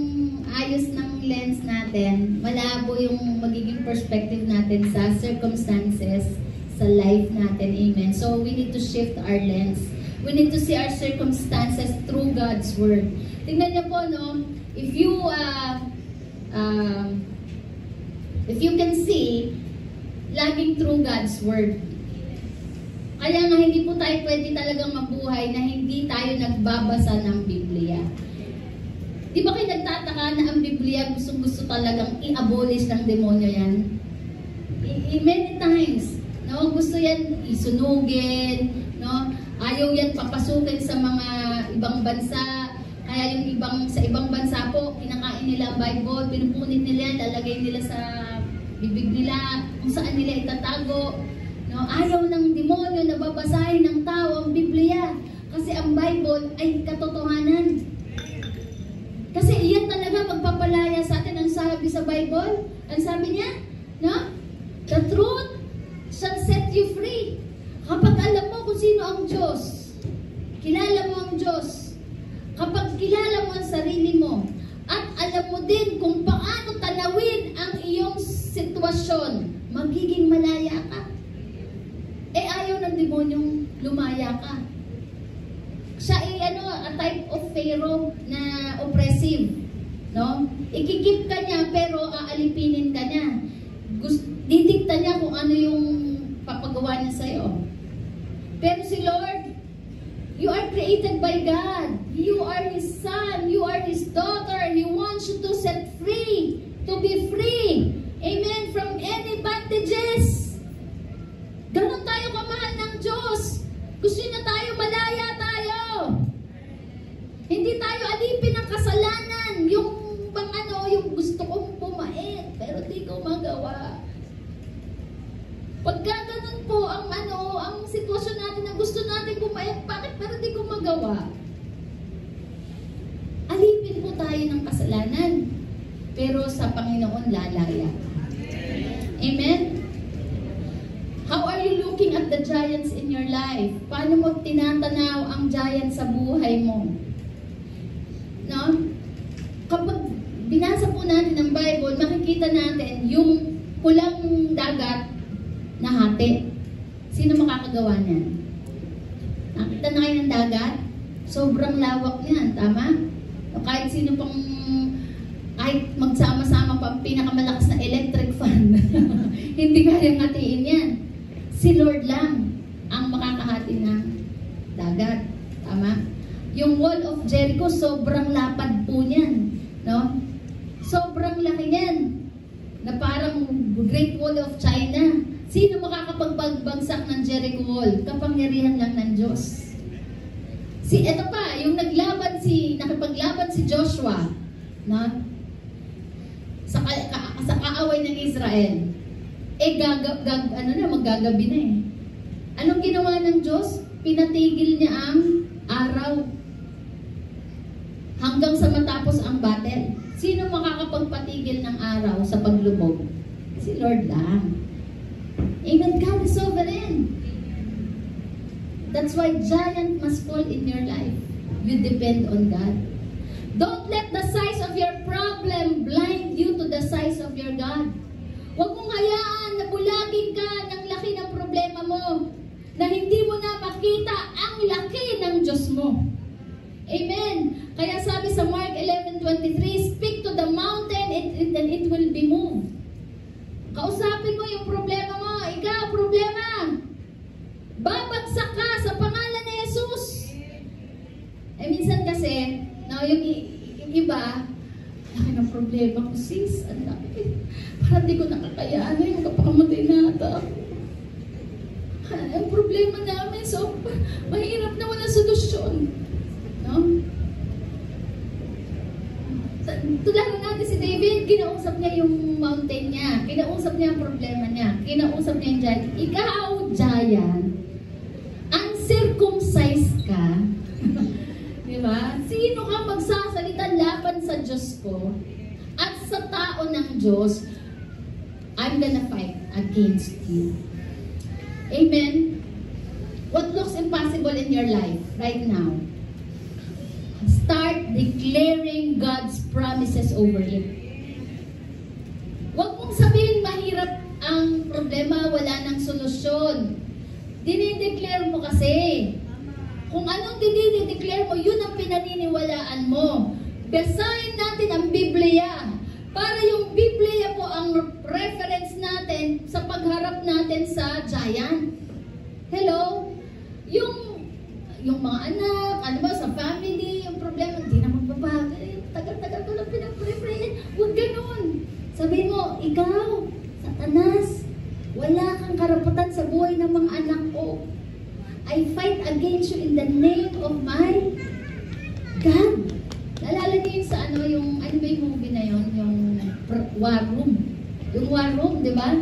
ayos ng lens natin, malabo yung magiging perspective natin sa circumstances, sa life natin. Amen. So, we need to shift our lens. We need to see our circumstances through God's Word. Tingnan niyo po, no? If you can see, laging through God's Word. Kaya nga, hindi po tayo pwede talagang mabuhay na hindi tayo nagbabasa ng Biblia. Biblia. Di ba kayo nagtataka na ang Biblia gusto talagang i-abolish ng demonyo yan? Many times, no? Gusto yan isunugin, no? Ayaw yan papasukin sa mga ibang bansa. Kaya yung sa ibang bansa po, kinakain nila ang Bible, pinupunit nila yan, lalagay nila sa bibig nila, kung saan nila itatago. No? Ayaw ng demonyo na babasahin ng tao ang Biblia. Kasi ang Bible ay katotohanan. Kasi iyan talaga magpapalaya sa atin. Ang sabi sa Bible, ang sabi niya, no? The truth shall set you free. Kapag alam mo kung sino ang Diyos, kilala mo ang Diyos, kapag kilala mo ang sarili mo, at alam mo din kung paano tanawin ang iyong sitwasyon, magiging malaya ka. Eh ayaw ng demonyong lumaya ka. Siya ay a type of Pharaoh na oppressive, no? Ikikip ka niya pero aalipinin ka niya. Didikta niya kung ano yung papagawa niya sa'yo. Pero si Lord, you are created by God. You are His son. You are His daughter. He wants you to set free, to be free. Amen. From any bondages. Ganon tayo kamahal ng Diyos. Gusto niya tayo, malaya tayo. Hindi tayo alipin ng kasalanan. Yung yung gusto kong pumait, pero di ko magawa. Pagka ganun po ang sitwasyon natin na gusto natin pumait, bakit pero di ko magawa? Alipin po tayo ng kasalanan. Pero sa Panginoon lalaya. Amen? How are you looking at the giants in your life? Paano mo tinatanaw ang giant sa buhay mo? No? Kapag binasa po natin ang Bible, makikita natin yung pulang dagat na hati. Sino makakagawa niyan? Nakita na kayo ng dagat? Sobrang lawak niyan, tama? O kahit sino pang, kahit magsama-sama pa ang pinakamalakas na electric fan, hindi kayang hatiin yan. Si Lord lang ang makakahati ng dagat. Tama? Yung wall of Jericho, sobrang lapad po niyan. No? Sobrang laki niyan. Na parang Great Wall of China. Sino makakapagbagsak ng Jericho Wall? Kapangyarihan lang ng Diyos. Ito pa, yung nakipaglaban si Joshua, no? Sa kaaway ng Israel. Maggagabi na eh. Anong ginawa ng Diyos? Pinatigil niya ang araw hanggang sa matapos ang battle. Sino makakapagpatigil ng araw sa paglubog? Si Lord lang. Amen. God is sovereign. That's why giant must fall in your life. You depend on God. Don't let the size of your problem blind you to the size of your God. Huwag mong hayaan na bulagin ka ng laki ng problema mo, na hindi mo na makita ang laki ng Diyos mo. Amen. Kaya sabi sa Mark 11:23, speak to the mountain and it will be moved. Kausapin mo yung problema mo. Ikaw, problema. Babagsak ka sa pangalan ni Jesus. Minsan kasi, yung iba, laki ng problema ko, sis. Ang laki. Parang di ko nakakayanin. Magpapakamatay na ata. Ang problema namin, so mahirap na walang solusyon. No? Tulad natin si David, kinausap niya yung mountain niya, kinausap niya ang problema niya, kinausap niya yung giant. Ikaw, giant, uncircumcised ka, di ba? Sino ka magsasalita laban sa Diyos ko at sa tao ng Diyos? I'm gonna fight against you. Amen? What looks impossible in your life right now? Start declaring God's promises over it. Huwag mong sabihin mahirap ang problema, wala nang solusyon. Dinideclare mo kasi. Kung anong dinideclare mo, yun ang pinaniniwalaan mo. Basahin natin ang Biblia. Para yung Biblia po ang reference natin sa pagharap natin sa giant. Hello? Yung mga anak, sa family, yung problema, hindi na magbabago. Tagal-tagal ko lang pinag-pray-prayin. Huwag ganun. Sabi mo, ikaw, Satanas, wala kang karapatan sa buhay ng mga anak ko. I fight against you in the name of my God. Naalala niyo yung sa yung ba yung movie na yun? Yung War Room. Yung War Room, di ba?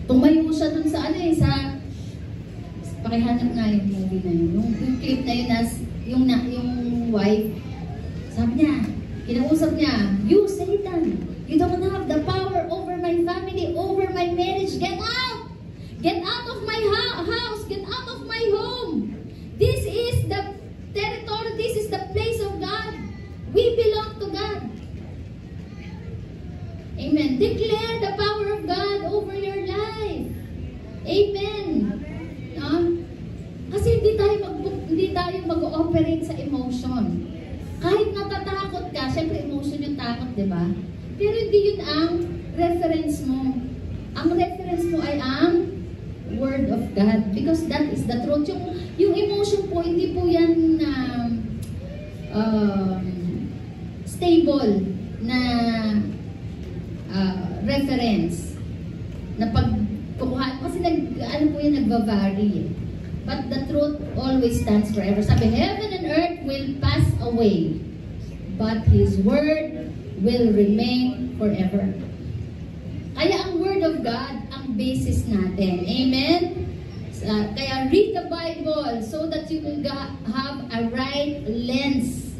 Tumayo siya dun sa sa pakihanap nga yung movie na yun. Yung clip na yun, yung wife, sabi niya, kinausap niya, you Satan, you don't have the power over my family, over my marriage, get out! Get out of my house, get out of my home. This is the territory, this is the place of God. We belong to God. Amen. Declare the power of God over your life. Amen. No? Kasi hindi tayo mag-ooperate sa emotion. Kahit natatakot ka, syempre emotion yung takot, di ba? Pero hindi yun ang reference mo. Ang reference mo ay ang Word of God. Because that is the truth. Yung emotion po, hindi po yan stable na reference na pagkukuha. Kasi nagva-vary. But the truth always stands forever. Sabi, heaven and earth will pass away, but His word will remain forever. Kaya ang Word of God ang basis natin. Amen? Kaya read the Bible so that you will have a right lens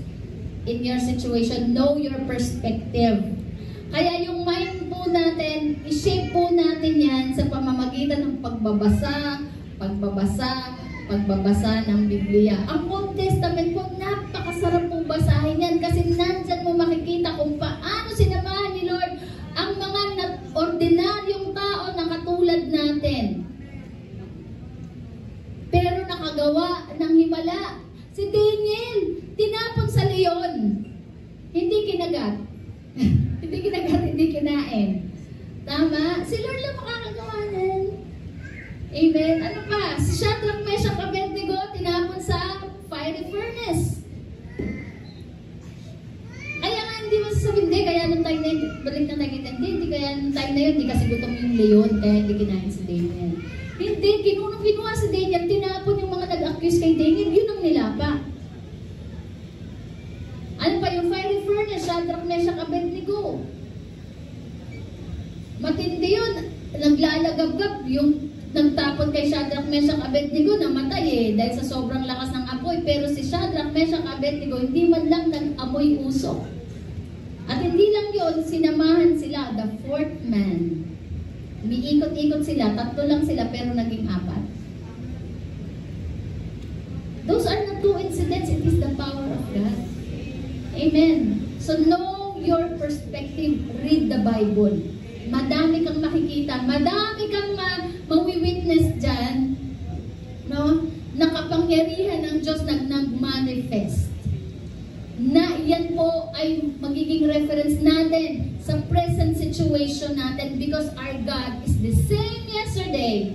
in your situation. Know your perspective. Kaya yung mind po natin, i-shape po natin yan sa pamamagitan ng pagbabasa ng Biblia. Ang Old Testament po, napakasarap pong basahin yan kasi nandyan mo makikita kung paano sinamahan ni Lord ang mga ordinaryong tao na katulad natin. Pero nakagawa ng himala. Si Daniel, tinapon sa leon. Hindi kinagat. Hindi kinain. Tama? Si Lord lang makakagawa nun. Amen? Ano pa? Si Shadrach, Meshach, Abednego, tinapon sa fiery furnace. Kaya nga hindi masasabi, hindi, kaya nung time na yun, balik na nakita, hindi, kaya nung time na yun, hindi kasi gutom yung leon, kaya hindi kinain si Daniel. Hindi, kinuha si Daniel, tinapon yung mga nag-accuse kay Daniel, yun ang nilapa. Ano pa yung fiery furnace, Shadrach, Meshach, Abednego. Matindi yun, naglalagab-gab, yung nagtapon kay Shadrach, Meshach, Abednego, namatay dahil sa sobrang lakas ng apoy. Pero si Shadrach, Meshach, Abednego, hindi man lang nag-amoy usok. At hindi lang yun, sinamahan sila, the fourth man. Umiikot-ikot sila, 3 lang sila, pero naging 4. Those are not coincidence, it is the power of God. Amen. So know your perspective, read the Bible. Madami kang makikita, madami kang mawi-witness dyan, no? Nakapangyarihan ng Diyos nag-manifest. Na yan po ay magiging reference natin sa present situation natin because our God is the same yesterday,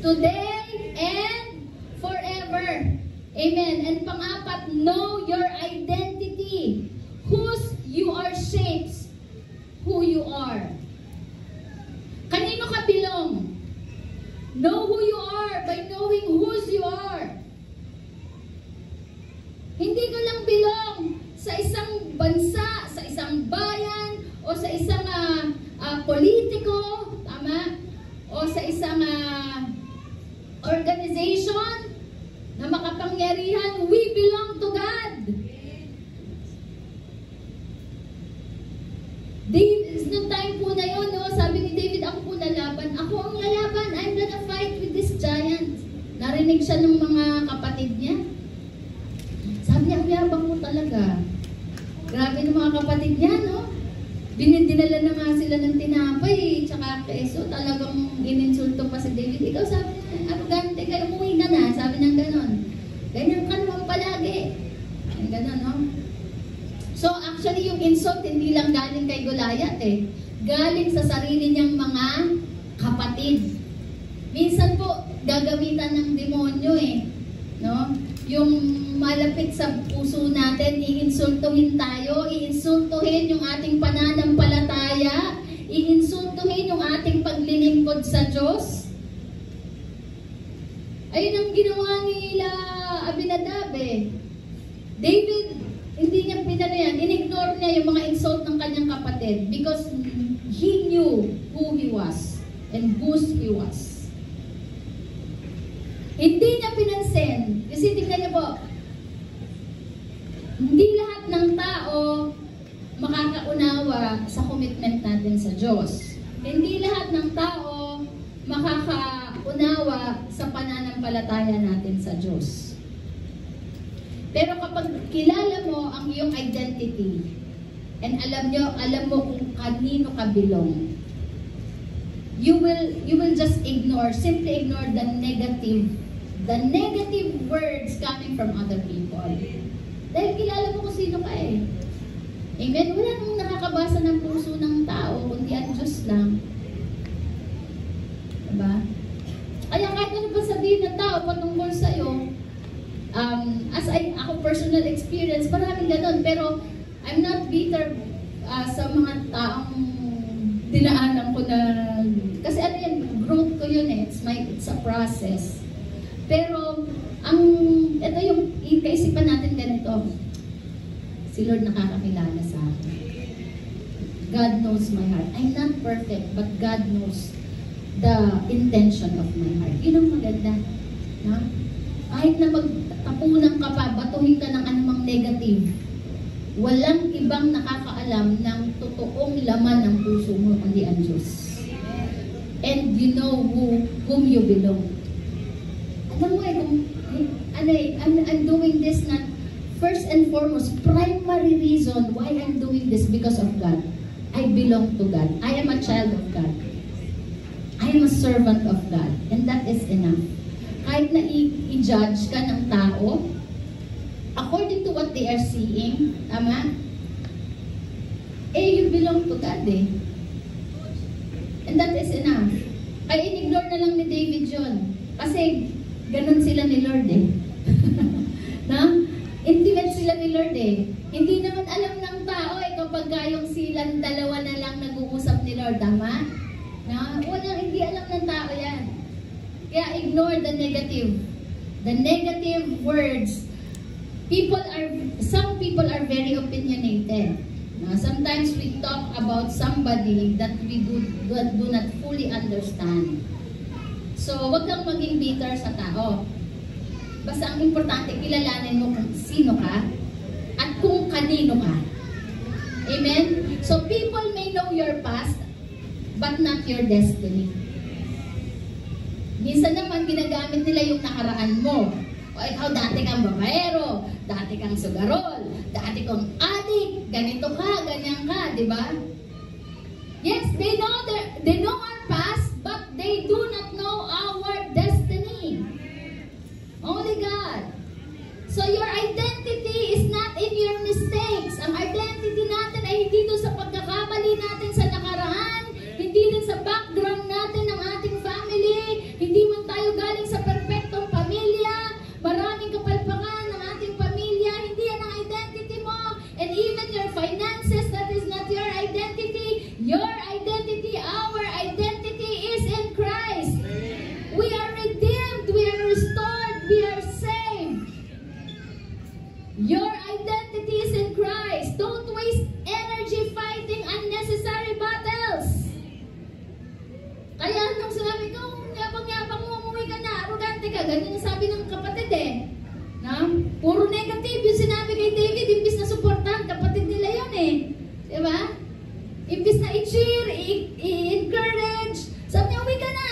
today, and forever. Amen. And pang-4, know your identity. Whose you are shapes who you are. Kanino ka belong? Know who you are by knowing whose you are. Hindi ka lang belong sa isang bansa, sa isang bayan, o sa isang politiko, tama? O sa isang organization na makapangyarihan. We belong to God. David, noong time po na yun, no, sabi ni David, ako po lalaban. Ako ang lalaban. I'm gonna fight with this giant. Narinig siya ng mga kapatid niya. Sabi niya, ang yabang mo talaga. Grabe ng mga kapatid niya, no? Dinala na nga sila ng tinapay, tsaka keso. Talagang ininsulto pa si David. Ikaw sabi niya, arugante kayo, umuwi ka na. Sabi niya gano'n. Ganyan ka naman palagi. Gano'n, no? So actually yung insult hindi lang galing kay Goliath galing sa sarili niyang mga kapatid. Minsan po gagamitan ng demonyo no? Yung lumalapit sa puso natin, iinsultuhin tayo, iinsultuhin yung ating pananampalataya, iinsultuhin yung ating paglilingkod sa Diyos. Ayun ang ginawa nila Abinadab eh. David, hindi niya pinano yan, in-ignore niya yung mga insult ng kanyang kapatid because he knew who he was and whose he was. Hindi niya pinansin. Kasi tingnan niyo po, hindi lahat ng tao makakaunawa sa commitment natin sa Diyos. Hindi lahat ng tao makakaunawa sa pananampalataya natin sa Diyos. Pero kapag kilala mo ang iyong identity, and alam mo kung kanino ka belong, you will just simply ignore the negative words coming from other people. Dahil kilala mo kung sino ka eh. Amen? Wala nang nakakabasa ng puso ng tao, kundi ang Diyos lang. Diba? Kaya kahit ano pa sabihin ng tao patungkol sa'yo, ako personal experience, maraming ganun. Pero I'm not bitter sa mga taong dinaanan ko na, kasi ano yan, growth ko yun eh. It's a process. Pero, ito yung kaisipan natin ganito. Si Lord nakakakilala sa akin. God knows my heart. I'm not perfect, but God knows the intention of my heart. Yun ang maganda. No? Kahit na magtapunan ka pa, batuhin ka ng anumang negative, walang ibang nakakaalam ng totoong laman ng puso mo, kundi ang Diyos. And you know whom you belong. Alam mo I'm doing this not first and foremost, primary reason why I'm doing this because of God. I belong to God. I am a child of God. I am a servant of God. And that is enough. Kahit na i-judge ka ng tao, according to what they are seeing, tama? You belong to God eh. And that is enough. Kaya in-ignore na lang ni David yun. Kasi ganun sila ni Lord eh. Na? Intimate sila ni Lord eh. Hindi naman alam ng tao eh kapag yung silang dalawa na lang nag-uusap ni Lord, tama? Na? Hindi alam ng tao yan. Kaya ignore the negative. The negative words. Some people are very opinionated. Sometimes we talk about somebody that we do not fully understand. So, wag kang maging bitter sa tao. Basta ang importante, kilalanin mo kung sino ka at kung kanino ka. Amen? So, people may know your past, but not your destiny. Minsan naman, ginagamit nila yung nakaraan mo. O ikaw, dati kang babaero, dati kang sugarol, dati kang adik, ganito ka, ganyan ka, di ba? Yes, they know our past, but they do not know our destiny. Only God. So your identity is not in your mistakes. Ang identity natin ay hindi doon sa pagkakamali natin sa nakaraan, hindi din sa background natin ng ating family, hindi man tayo galing sa perfectong pamilya, maraming kapalpakan ng ating pamilya, hindi yan ang identity mo, and even your finances, that is not your identity. Your identity, our identity is in Christ. We are redeemed, we are restored, we are saved. Your identity is in Christ. Don't waste energy fighting unnecessary battles. Kaya nung sinabi ko, yabang-yabang mo, umuwi ka na, arrogante ka, ganyan yung sabi ng kapatid eh. Na? Puro negative yung sinabi kay David, imbis na supportan, kapatid nila yun eh. Diba? Imbis na i-cheer, i-encourage, sabi niya, uwi ka na.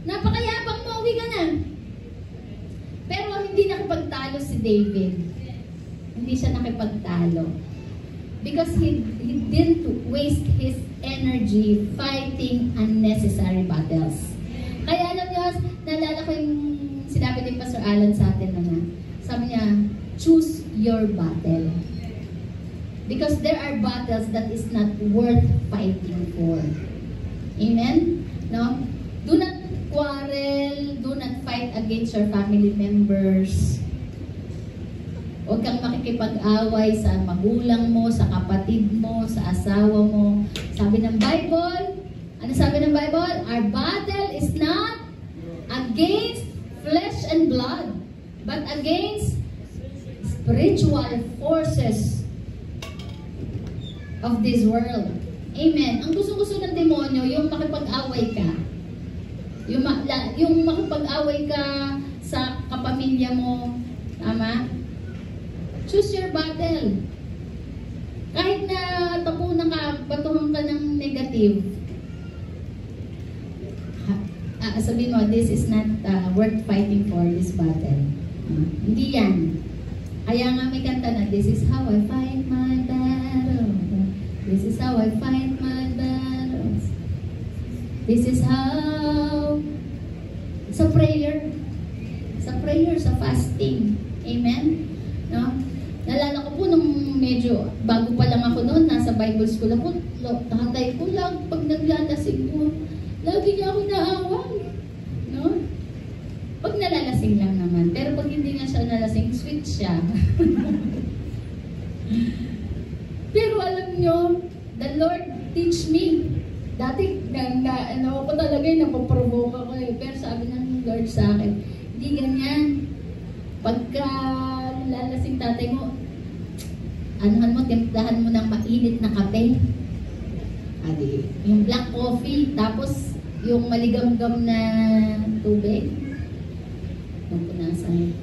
Napakayabang mo, uwi ka na. Pero hindi nakipagtalo si David. Hindi siya nakipagtalo. Because he didn't waste his energy fighting unnecessary battles. Kaya alam niyo, naalala ko yung sinabi ni Pastor Alan sa atin na sabi niya, choose your battle. Because there are battles that is not worth fighting for. Amen? No? Do not quarrel, do not fight against your family members. Huwag kang makikipag-away sa magulang mo, sa kapatid mo, sa asawa mo. Sabi ng Bible, ano sabi ng Bible? Our battle is not against flesh and blood, but against spiritual forces of this world. Amen. Ang gusto-gusto ng demonyo, yung makipag-away ka. Yung makipag-away ka sa kapamilya mo. Tama? Choose your battle. Kahit na tapunan ka, batuhan ka ng negative. Sabihin mo, this is not worth fighting for, this battle. Hindi yan. Kaya nga may kanta na, this is how I fight my battle. This is how I fight my battles. This is how... Sa prayer. Sa prayer, sa fasting. Amen? No? Nalala ko po nung medyo, bago pa lang ako noon, nasa Bible school ako, tatay ko lang, pag naglalasing ko, lagi niya ako naaway. No? Pag nalalasing lang naman. Pero pag hindi nga siya nalasing, sweet siya. Pero alam nyo, the Lord teach me. Dati, ano ko talaga yung napaprovoke ako eh. Pero sabi ng Lord sa akin, hindi ganyan. Pagka lalasing tatay mo, anuhan mo, timplahan mo ng mainit na kape. Adi, yung black coffee, tapos yung maligam-gam na tubig. Kung punasan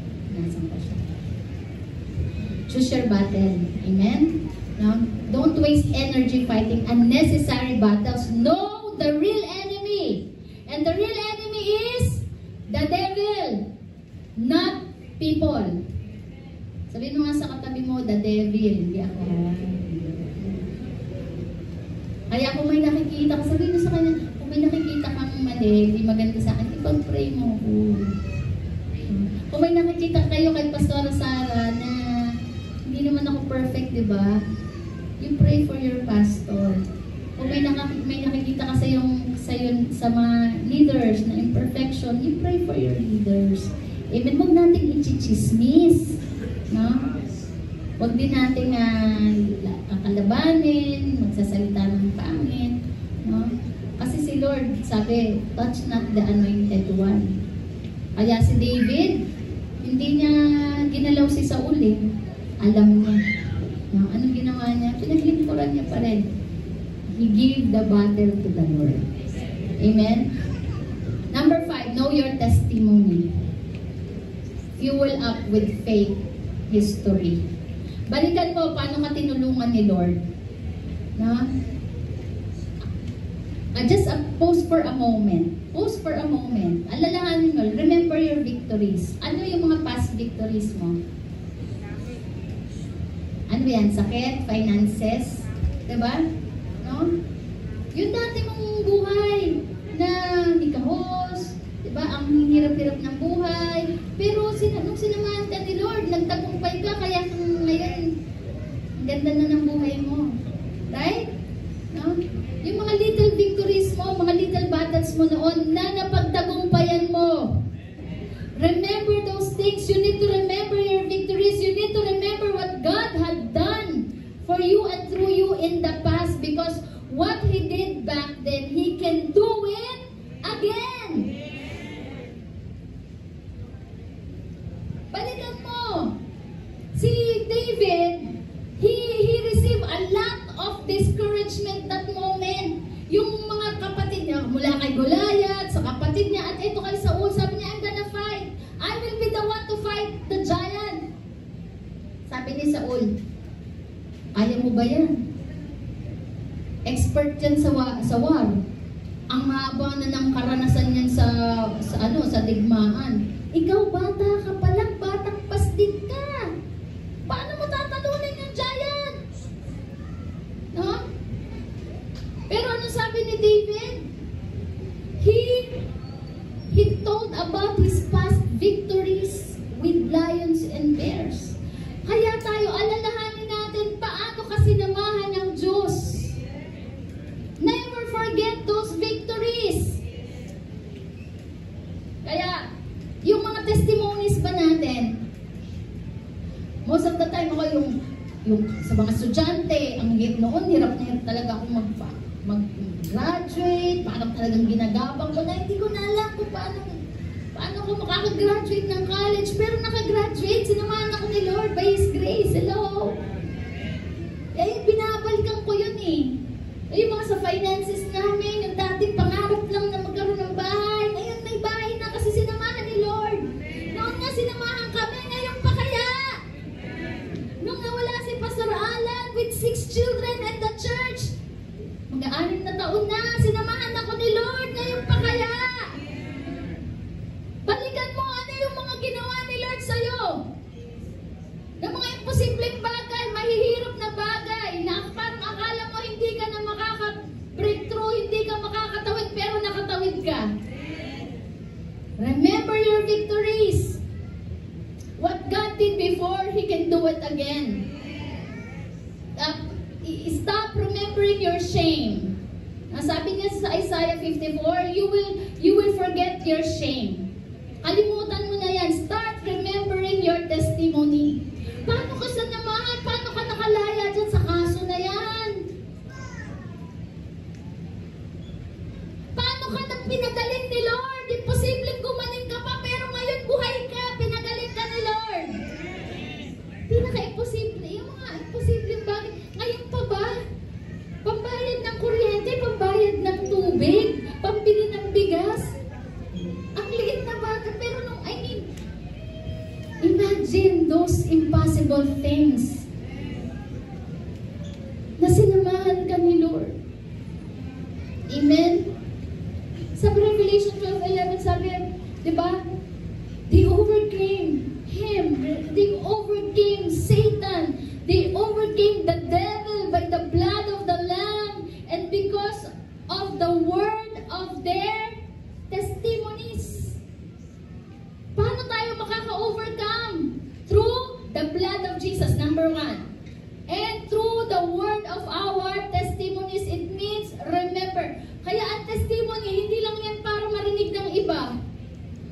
pa siya. Choose your battle. Amen? No? Don't waste energy fighting unnecessary battles. Know the real enemy. And the real enemy is the devil, not people. Sabihin mo nga sa katabi mo, the devil, hindi ako. Kaya kung may nakikita ka, sabihin mo sa kanya, kung may nakikita kang mali, hindi maganda sa akin, ipag-pray mo ko. Kung may nakikita kayo kay Pastora Sara na hindi naman ako perfect, di ba? You pray for your pastor. Kung may nakikita ka sa mga leaders na imperfection, you pray for your leaders. Amen. Huwag natin i-chismis. No? Huwag din natin kalabanin, magsasalita ng pangit. No? Kasi si Lord, sabi, touch not the anointed one. Kaya si David, hindi niya ginalaw si Saul eh. Alam niya. No? Anong ginawa niya? Pinaglingkuran niya pa rin. He gave the battle to the Lord. Amen? Number 5, know your testimony. Fuel up with faith history. Balikan mo paano ka tinulungan ni Lord. No? Just pause for a moment. Pause for a moment. Alalahanin mo, remember your victories. Ano yung mga past victories mo? Ano yan? Sakit? Finances? Diba? No? Yung dati mong buhay na hindi ka host, diba? Ang hirap-hirap ng buhay. Pero nung sinamahan ka ni Lord, nagtagumpay ka, kaya ngayon, ang ganda na ng buhay mo. Right? No? Yung mga little victories mo, mga little battles mo noon na napagtagumpayan mo. Remember those things. You need to remember your victories. You need to remember what God had done for you and through you in the past, because what He did back then, He can do it again. Balikan mo. Si David, he received a lot of discouragement that moment. Yung mga kapatid niya, mula kay Goliath, sa kapatid niya, at ito kay Saul, sabi niya, I'm gonna fight. I will be the one to fight the giant. Sabi ni Saul, ayaw mo ba yan? Expert yan sa war. Ang haba na ng karanasan yan sa digmaan. Ikaw, bata ka pa lang, batang pastig ka. Paano mo tatalunin yung giant? No? Pero ano sabi ni David? He told about his past victories with lions and bears. Kaya tayo, alalahanin natin paano ka sinamahan ng Diyos. Never forget those victories. Kaya, yung mga testimonies ba yung sa mga estudyante, ang noon, hirap na hirap talaga akong mag-graduate, parang talagang ginagabang ko na, hindi ko na alam kung paano ko makakagraduate ng college, pero nakagraduate, sinamahan ako ni Lord by His grace. Hello! Eh, binabalikan ko yun eh. Yung mga sa finances namin, yung dating pangarap lang na magkaroon ng bahay, ngayon may bahay na kasi sinamahan ni Lord. Noon nga sinamahan kami, ngayon pa kaya? Nung nawala si Pastor Alan with 6 children at the church, mag-6 na taon na, sinamahan ako ni Lord, ngayon pa kaya? Balikan mo ano yung mga ginawa ni Lord sa'yo. Na mga imposibleng bagay, mahihirap na bagay, na parang akala mo hindi ka na makaka-breakthrough, hindi ka makakatawid, pero nakatawid ka. Remember your victories. What God did before, He can do it again. Stop remembering your shame. Sabi niya sa Isaiah 54, you will forget your shame. Kalimutan mo na yan. Start remembering your testimony. Paano ka sanamahan? Paano ka nakalaya dyan sa kaso na yan? Paano ka pinagaling ni Lord? Imposibleng gumaling ka pa, pero ngayon buhay ka. Pinagaling ka ni Lord. Pinaka-imposible. Yung mga imposibleng bagay. Ngayon pa ba? Pambayad ng kuryente, pambayad ng tubig, pambili ng bigas. Ang liit na bagay. Pero nung, imagine those impossible things na sinamahan ka ni Lord. Amen? Sa Revelation 12:11 sabi, di ba? They overcame Him. They overcame Satan. They overcame the devil by the blood of the Lamb and because of the word of their testimonies. Paano tayo makaka-overcome? Through the blood of Jesus, number 1. And through the word of our testimonies. It means, remember, kaya ang testimony, hindi lang yan para marinig ng iba.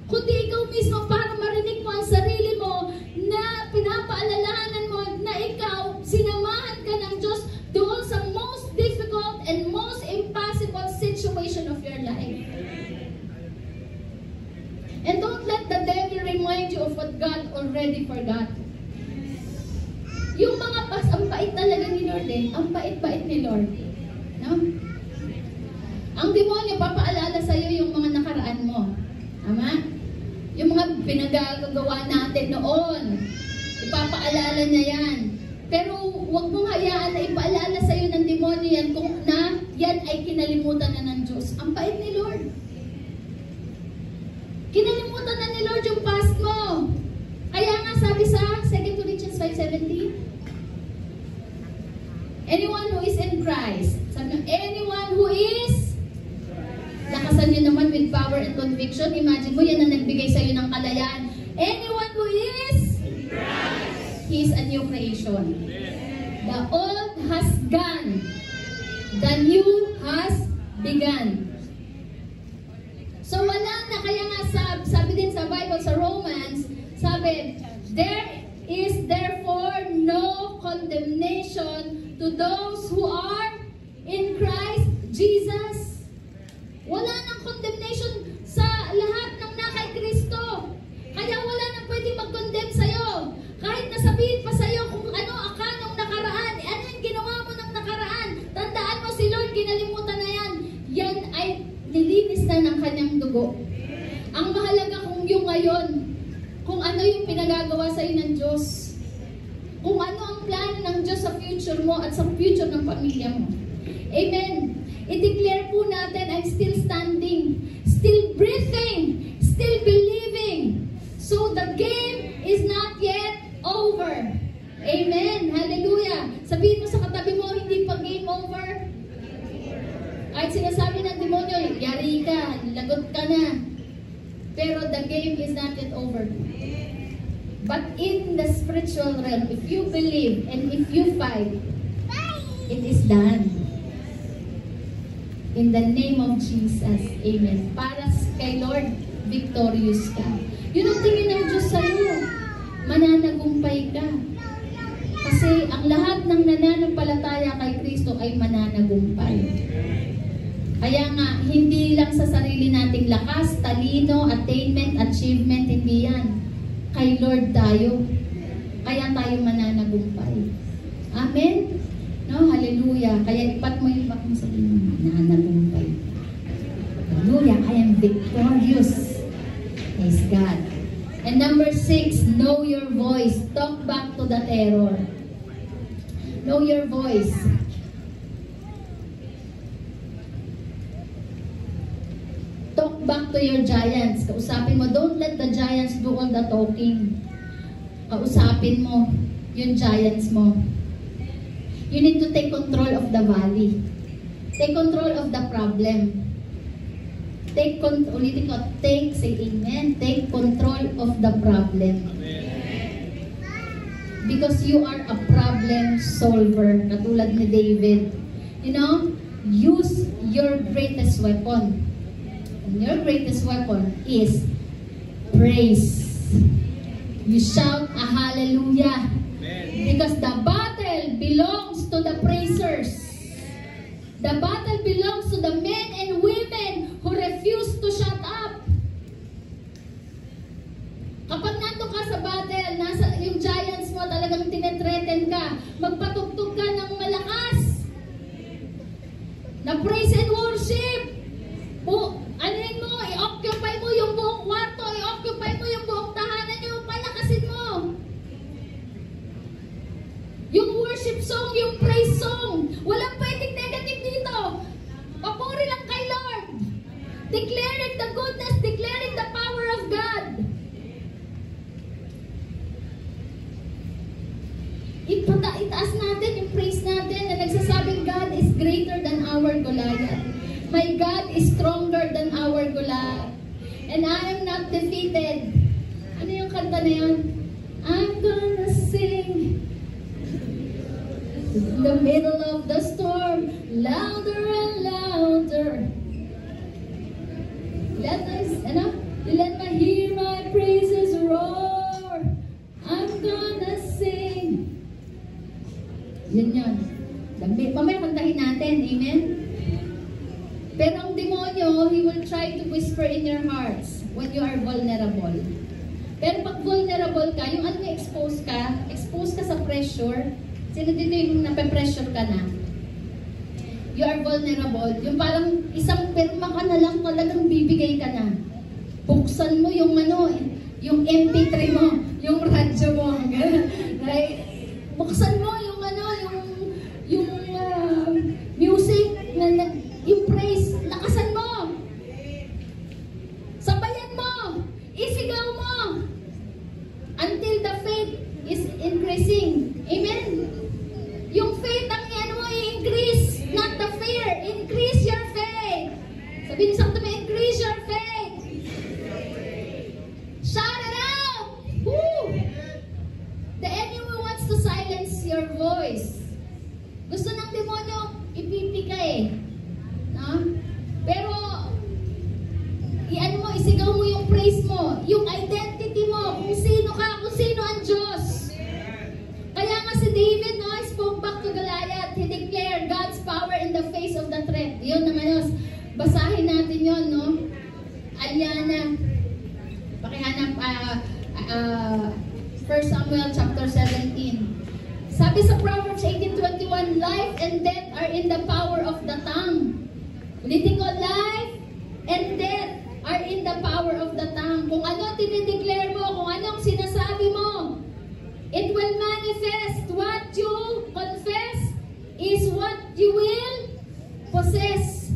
Kundi ikaw mismo para marinig mo ang sarili mo na pinapaalalahanan mo na ikaw, sinamahan ka ng Diyos doon sa most difficult and most impossible situation of your life. And don't let the devil remind you of what God already forgot. Yung mga ang bait talaga ni Lord eh. Ang bait-bait ni Lord. No? Ang demonyo, papaalala sa'yo yung mga nakaraan mo. Tama? Yung mga pinagagawa natin noon. Ipapaalala niya yan. Pero huwag mong hayaan na ipaalala sa'yo ng demonyo yan kung na yan ay kinalimutan na ng Diyos. Ang bait ni Lord. Kinalimutan na ni Lord yung past mo. Kaya nga sabi sa 2 Corinthians 5:17, anyone who is in Christ, sabi nyo, anyone who is, lakasan nyo naman with power and conviction. Imagine mo, yan ang nagbigay sa'yo ng kalayaan. Anyone who is in Christ, he is a new creation. The old has gone. The new has begun. So wala na, kaya nga sabi din sa Bible, sa Romans, sabi, there is therefore no condemnation to those who are in Christ Jesus. Wala nang condemnation sa lahat ng nakay Kristo. Kaya wala nang pwedeng mag-condemn sa'yo. Kahit nasabihin pa sa'yo kung ano ka nung nakaraan, ano yung ginawa mo nung nakaraan, tandaan mo si Lord, kinalimutan na yan. Yan ay nilinis na ng kanyang dugo. Ang mahalaga kung yung ngayon, kung ano yung pinagagawa sa'yo ng Diyos, kung ano ang plano ng Diyos sa future mo at sa future ng pamilya mo. Amen. I-declare po natin, I'm still standing, still breathing, still believing. So the game is not yet over. Amen. Hallelujah. Sabihin mo sa katabi mo, hindi pa game over. Kahit sinasabi ng demonyo, yari ka, lagot ka na. Pero the game is not yet over. But in the spiritual realm, if you believe and if you fight, it is done. In the name of Jesus. Amen. Para kay Lord, victorious ka. Yun ang tingin ng Diyos sa'yo. Mananagumpay ka. Kasi ang lahat ng nananampalataya kay Kristo ay mananagumpay. Kaya nga, hindi lang sa sarili nating lakas, talino, attainment, achievement, hindi yan. Kay Lord tayo. Kaya tayo mananagumpay. Amen? No, hallelujah. Kaya ipat mo yung back mo sa inyo, mananagumpay. Hallelujah, I am victorious. Praise God. And number 6, know your voice. Talk back to the terror. Know your voice. Talk back to your giants. Kausapin mo, don't let the giants do all the talking. Kausapin mo yung giants mo. You need to take control of the valley. Take control of the problem. Take control, ulitin ko, say amen, take control of the problem. Amen. Because you are a problem solver, katulad ni David. You know, use your greatest weapon. And your greatest weapon is praise. You shout a hallelujah. Amen. Because the battle belongs to the praisers. The battle belongs to the men and women who refuse to shut up. Kapag nandun ka sa battle, nasa yung giants mo talagang tinetreten ka, magpatugtog ka ng malakas na praise and worship. Anuin mo, i-occupy mo yung buong kwarto, i-occupy mo yung buong tahanan nyo, palakasin mo. Yung worship song, yung praise song, walang pwedeng negative dito. Papuri lang kay Lord. Declaring the goodness, declaring the power of God. Itaas natin yung praise natin na nagsasabing God is greater than our Goliath. My God is stronger than our Goliath. And I am not defeated. Ano yung kanta na yun? I'm gonna sing in the middle of the storm, louder and louder. Let me hear my praises roar. I'm gonna sing. Yan. Mamaya kantahin natin, amen? Pero ang demonyo, he will try to whisper in your hearts when you are vulnerable. Pero pag vulnerable ka, yung ano exposed ka sa pressure. Sino dito yung nape-pressure ka na? You are vulnerable. Yung parang isang pirma ka na lang, talagang bibigay ka na. Buksan mo yung yung MP3 mo, yung radyo mo. Right? Buksan mo yung music, yung praise, lakasan mo. Sabayan mo. Isigaw mo. Until the faith is increasing. Amen? Yung faith ang i-increase, not the fear. Increase your faith. Sabihin niyo sa katabi, increase your faith. Shout it out. Woo! The enemy wants to silence your voice. Gusto ng demonyo, ipipi ka eh. No? Pero, isigaw mo yung praise mo, yung identity mo, kung sino ka, kung sino ang Diyos. Kaya nga si David, no, spoke back to Goliath. He declared God's power in the face of the threat. Yun naman, basahin natin yun, no? Aliana, pakihanap, 1 Samuel chapter 17. Sabi sa Proverbs 18:21, life and death are in the power of the tongue. Ulitin ko, life and death are in the power of the tongue. Kung ano tinideclare mo, kung anong sinasabi mo, it will manifest. What you confess is what you will possess.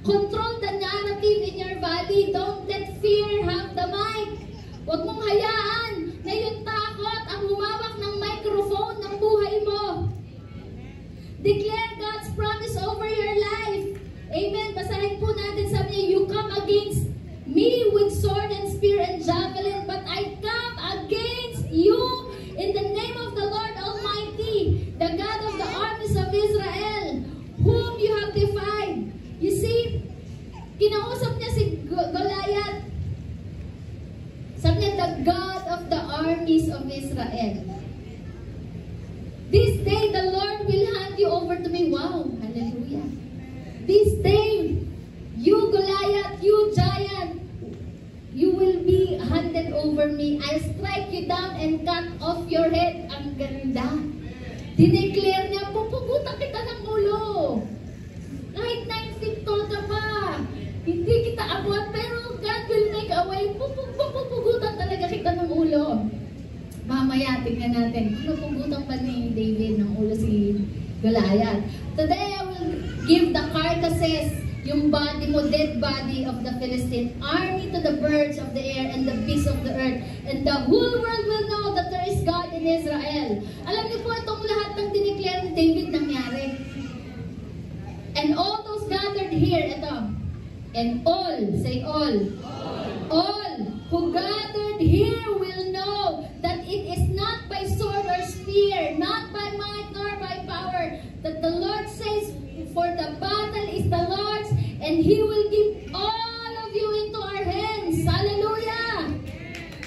Control the narrative in your body. Don't let fear have the mic. Huwag mong hayaan na yung takot ang humawak ng microphone ng buhay mo. Declare God's promise over your life. Amen. Basahin po natin, sabi niya, you come against me with sword and spear and javelin, but I come against you in the name of the Lord Almighty, the God of the armies of Israel, whom you have defied. You see, kinausap niya si Goliath. Sabi niya, the God of the armies of Israel. over to me, wow, hallelujah. This day, you Goliath, you giant, you will be handed over me. I'll strike you down and cut off your head. Ang ganda. Dineclare niya, pupugutan kita ng ulo. Kahit 9 feet tall ka pa, hindi kita abot, pero God will make a way. Pupugutan talaga kita ng ulo. Mamaya, tingnan natin. Pupugutan pa ni David ng ulo si Goliath. Today, I will give the carcasses, yung body mo, dead body of the Philistine army to the birds of the air and the beasts of the earth, and the whole world will know that there is God in Israel. Alam niyo po, itong lahat ng dineclare ni David nangyari. And all those gathered here, ito, and all, say all who gathered here will know that it is not by sword or spear, not by might nor by power, that the Lord says, for the battle is the Lord's, and He will give all of you into our hands. Hallelujah!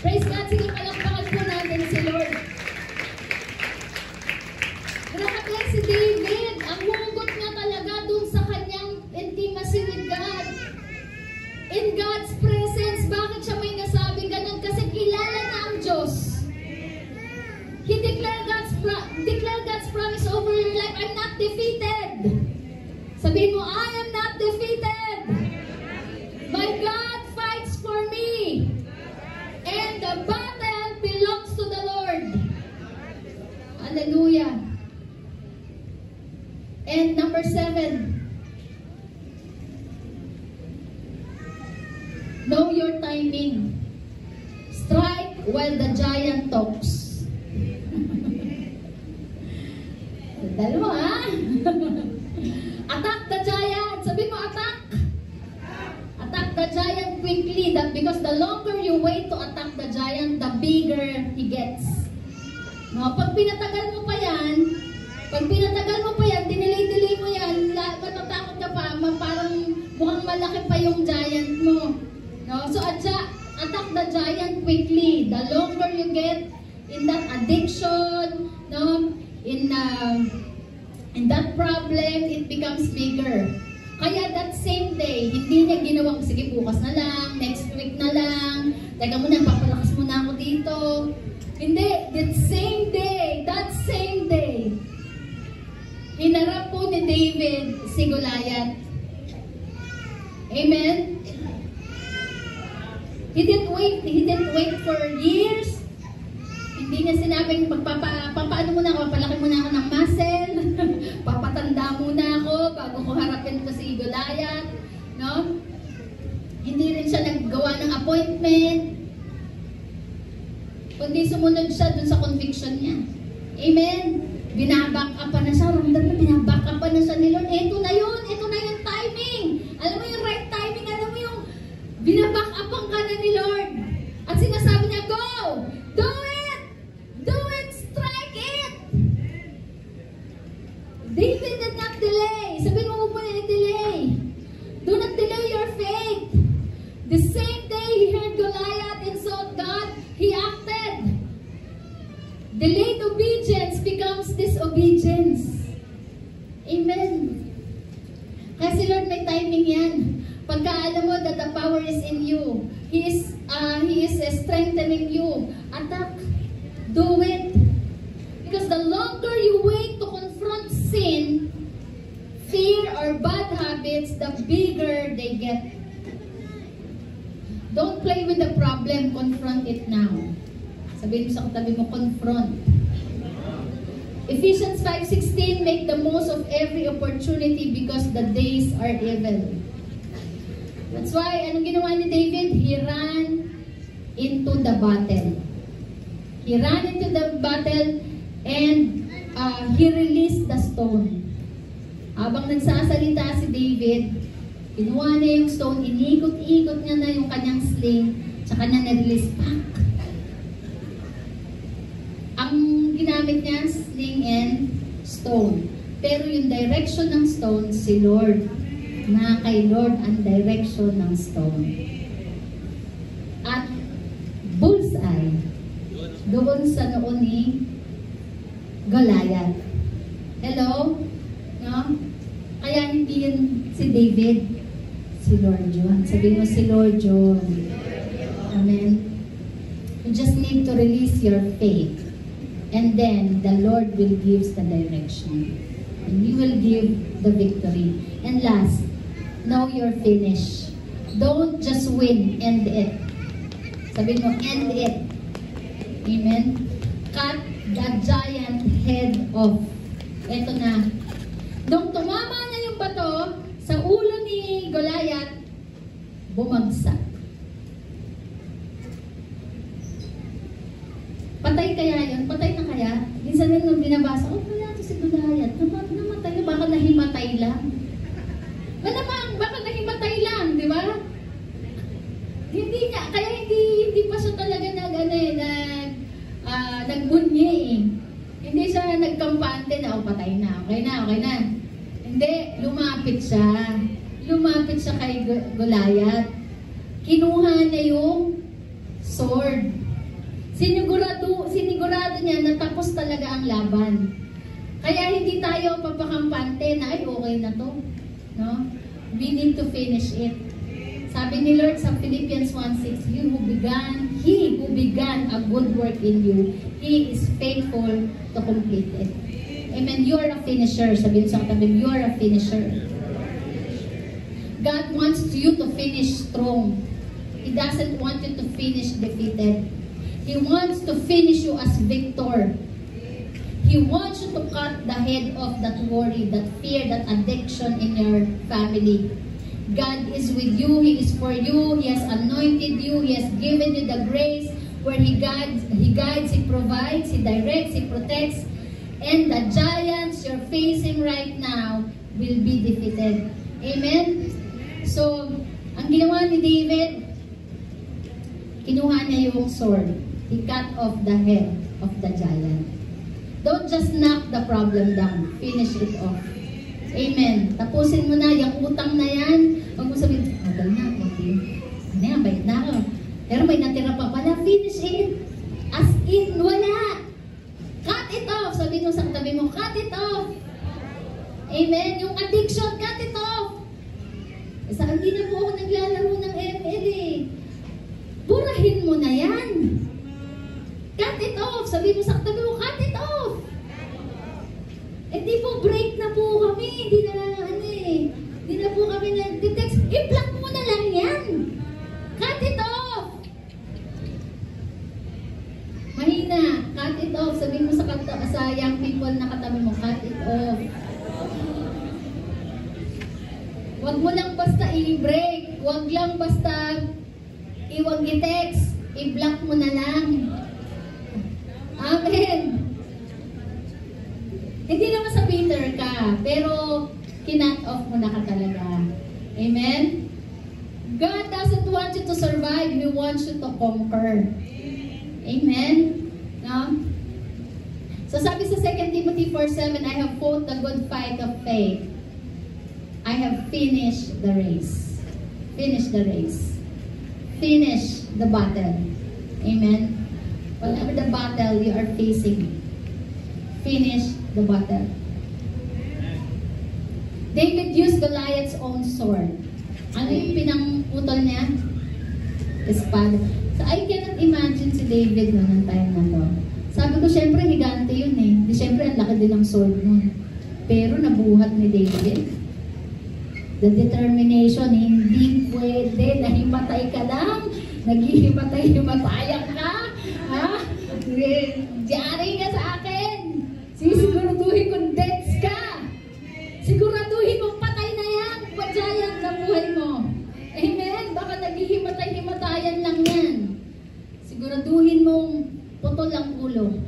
Praise God. Sige, palakpakan po natin si Lord. Grabe si David. Ang hugot niya talaga dun sa kanyang intimacy with God. In God's presence. Bakit siya may nasabi ganun? Kasi kilala na ang Diyos. He declared God's promise over your life. I'm not defeated. Sabihin mo, I am not defeated. My God fights for me. And the battle belongs to the Lord. Hallelujah. And number 7. Know your timing. Strike while the giant talks. Dalawa, ha? Attack the giant. Sabi mo, attack. Attack the giant quickly. Because the longer you wait to attack the giant, the bigger he gets. No, pag pinatagal mo pa yan, dinilay-dilay mo yan, matatakot ka pa, parang mukhang malaki pa yung giant mo. No? So, attack the giant quickly. The longer you get in that addiction, no, in that problem, it becomes bigger. Kaya that same day, hindi niya ginawang, sige, bukas na lang, next week na lang, teka muna, papalakas muna ako dito. Hindi, that same day, hinarap po ni David si Goliath. Amen? He didn't wait for years. Hindi niya sinabing, papaano muna ako, papalaki muna ako ng muscle, papatanda muna ako bago ko harapin ko si Goliath. No? Hindi rin siya naggawa ng appointment, kundi sumunod siya dun sa conviction niya. Amen? Binaback up pa na siya, ramdam na binaback up pa na siya ni Lord. Ito na yung timing. Alam mo yung right timing, alam mo yung binaback up ang ka na ni Lord. At sinasabi niya, go! Do it! Do it! Strike it! David did not delay. Sabihin mo po na delay. Do not delay your faith. The same day he heard Goliath and saw God, he acted. Delayed obedience becomes disobedience. Amen. Kasi Lord, may timing yan. Pagka alam mo that the power is in you, He is strengthening you. Attack. Do it. Because the longer you wait to confront sin, fear, or bad habits, the bigger they get. Don't play with the problem. Confront it now. Sabihin mo sa katabi mo, confront. Ephesians 5:16, make the most of every opportunity because the days are evil. That's why, anong ginawa ni David? He ran into the battle. He ran into the battle and he released the stone. Habang nagsasalita si David, kinuha niya yung stone, inikot-ikot niya na yung kanyang sling, tsaka niya na-release back. Ang ginamit niya, sling and stone. Pero yung direction ng stone, si Lord. Na kay Lord ang direction ng stone. At bullseye doon sa noon ni Goliath. Hello? si Lord John. Amen. You just need to release your faith. And then, the Lord will give the direction. And He will give the victory. And last, know you're finished. Don't just win, end it. Sabi mo, end it. Amen? Cut the giant head off. Ito na. Nung tumama na yung bato sa ulo ni Goliath, bumagsak. Patay kaya yun? Patay na kaya? Minsan rin nung binabasa, kaya ito si Goliath, namatay na, baka nahimatay lang. Malamang, baka nahimatay lang, di ba? Hindi nga, kaya hindi pa siya talaga nagbunyi eh. Hindi siya nagkampante na, patay na, okay na. Hindi, lumapit siya. Lumapit siya kay Goliath. Kinuha niya yung sword. Sinigurado niya na tapos talaga ang laban. Kaya hindi tayo papakampante na, ay okay na to. No? We need to finish it. Sabi ni Lord sa Philippians 1:6, He who began a good work in you, He is faithful to complete it. Amen. You are a finisher. Sabihin sa katabi, you are a finisher. God wants you to finish strong. He doesn't want you to finish defeated. He wants to finish you as victor. He wants you to cut the head of that worry, that fear, that addiction in your family. God is with you. He is for you. He has anointed you. He has given you the grace where He guides, He provides, He directs, He protects. And the giants you're facing right now will be defeated. Amen? So, ang ginawa ni David, kinuha niya yung sword. He cut off the head of the giant. Don't just knock the problem down. Finish it off. Amen. Tapusin mo na, yung utang na yan. Huwag mo sabihin, magal na, okay. Ano yan, bait na ako. Pero may natira pa pala, finish it. As in, wala. Cut it off. Sabihin mo sa katabi mo, cut it off. Amen. Yung addiction, cut it off. Hindi na po ako naglalaro ng ML eh. Burahin mo na yan. Cut it off. Sabihin mo sa katabi mo, cut it off. Hindi po, break na po kami. Hindi na po kami nag-text. I-block mo na lang yan. Cut it off. Mahina. Cut it off. Sabihin mo sa young people na katabi mo, cut it off. Huwag mo lang basta i-break. Huwag lang basta iwag i-text. I-block mo na lang. Amen. Hindi naman sa bitter ka, pero kinat off mo na ka talaga. Amen? God doesn't want you to survive. He wants you to conquer. Amen? No? So sabi sa 2 Timothy 4:7, I have fought the good fight of faith. I have finished the race. Finish the race. Finish the battle. Amen? Whatever the battle you are facing, finish the battle. David used Goliath's own sword. Ano yung pinangputol niya? Espada. So I cannot imagine si David noon ng time na to. Sabi ko, syempre, higante yun eh. Di syempre, ang laki din ng sword nun. Pero nabuhat ni David. The determination, hindi pwede, nahimatay ka lang, naghihimatay-himatayan ka, ha? Diyari ka sa akin. Siguraduhin kung deaths ka. Siguraduhin mong patay na yan. Padyayan sa buhay mo. Amen? Baka naghihimatay-himatayan lang yan. Siguraduhin mong putol ang ulo.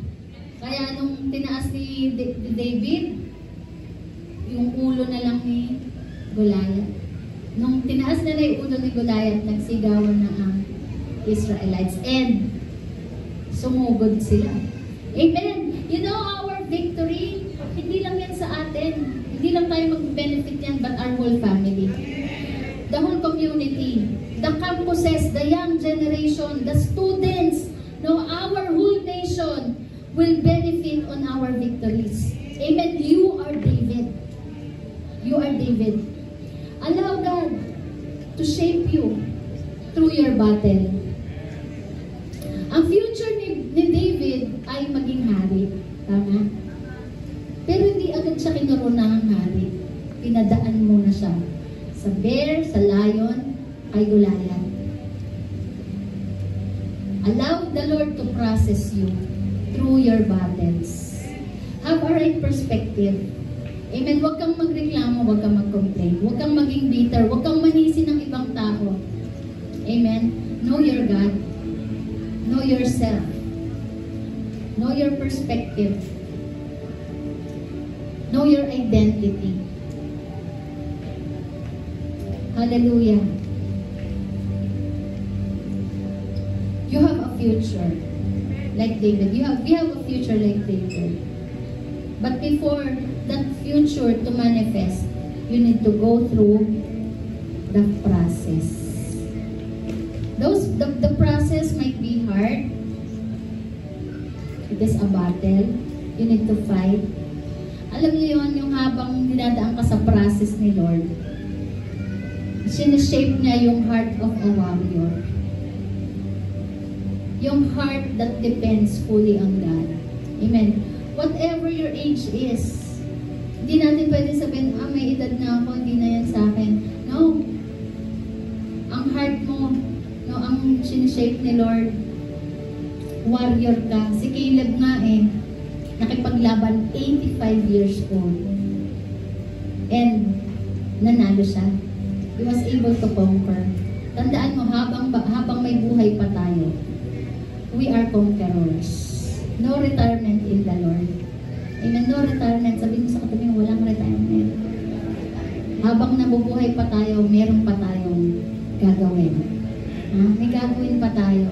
Kaya nung tinaas ni David, yung ulo na lang ni Goliath. Nung tinaas na yung ulo ni Goliath, nagsigawan na ang Israelites. And sumugod sila. Amen. You know, our victory, hindi lang yan sa atin. Hindi lang tayo mag-benefit yan, but our whole family. The whole community, the campuses, the young generation, the students, no, our whole nation will benefit on our victories. Amen. You are David. You are David. Allow God to shape you. battle. Ang future ni David ay maging hari. Tama? Pero hindi agad siya kinurunahang hari. Pinadaan muna siya sa bear, sa lion, kay Goliath. Allow the Lord to process you through your battles. Have a right perspective. Amen. Huwag kang magreklamo, huwag kang mag-complain. Huwag kang maging bitter, huwag kang manisi ng ibang tao. Amen. Know your God. Know yourself. Know your perspective. Know your identity. Hallelujah. You have a future like David. We have a future like David. But before that future to manifest, you need to go through the process. The process might be hard. It is a battle. You need to fight. Alam niyo yun, yung habang dinadaan ka sa process ni Lord, sineshape niya yung heart of a warrior. Yung heart that depends fully on God. Amen. Whatever your age is, hindi natin pwede sabihin, may edad na ako, hindi na yan sa akin. No. Ang heart mo, no, ang sineshape ni Lord, warrior ka. Si Caleb nga nakipaglaban 85 years old. And nanalo siya. He was able to conquer. Tandaan mo, habang may buhay pa tayo, we are conquerors. No retirement in the Lord. Amen. No retirement. Sabihin mo sa katabi mo, walang retirement. Habang nabubuhay pa tayo, meron pa tayong gagawin. May gagawin pa tayo.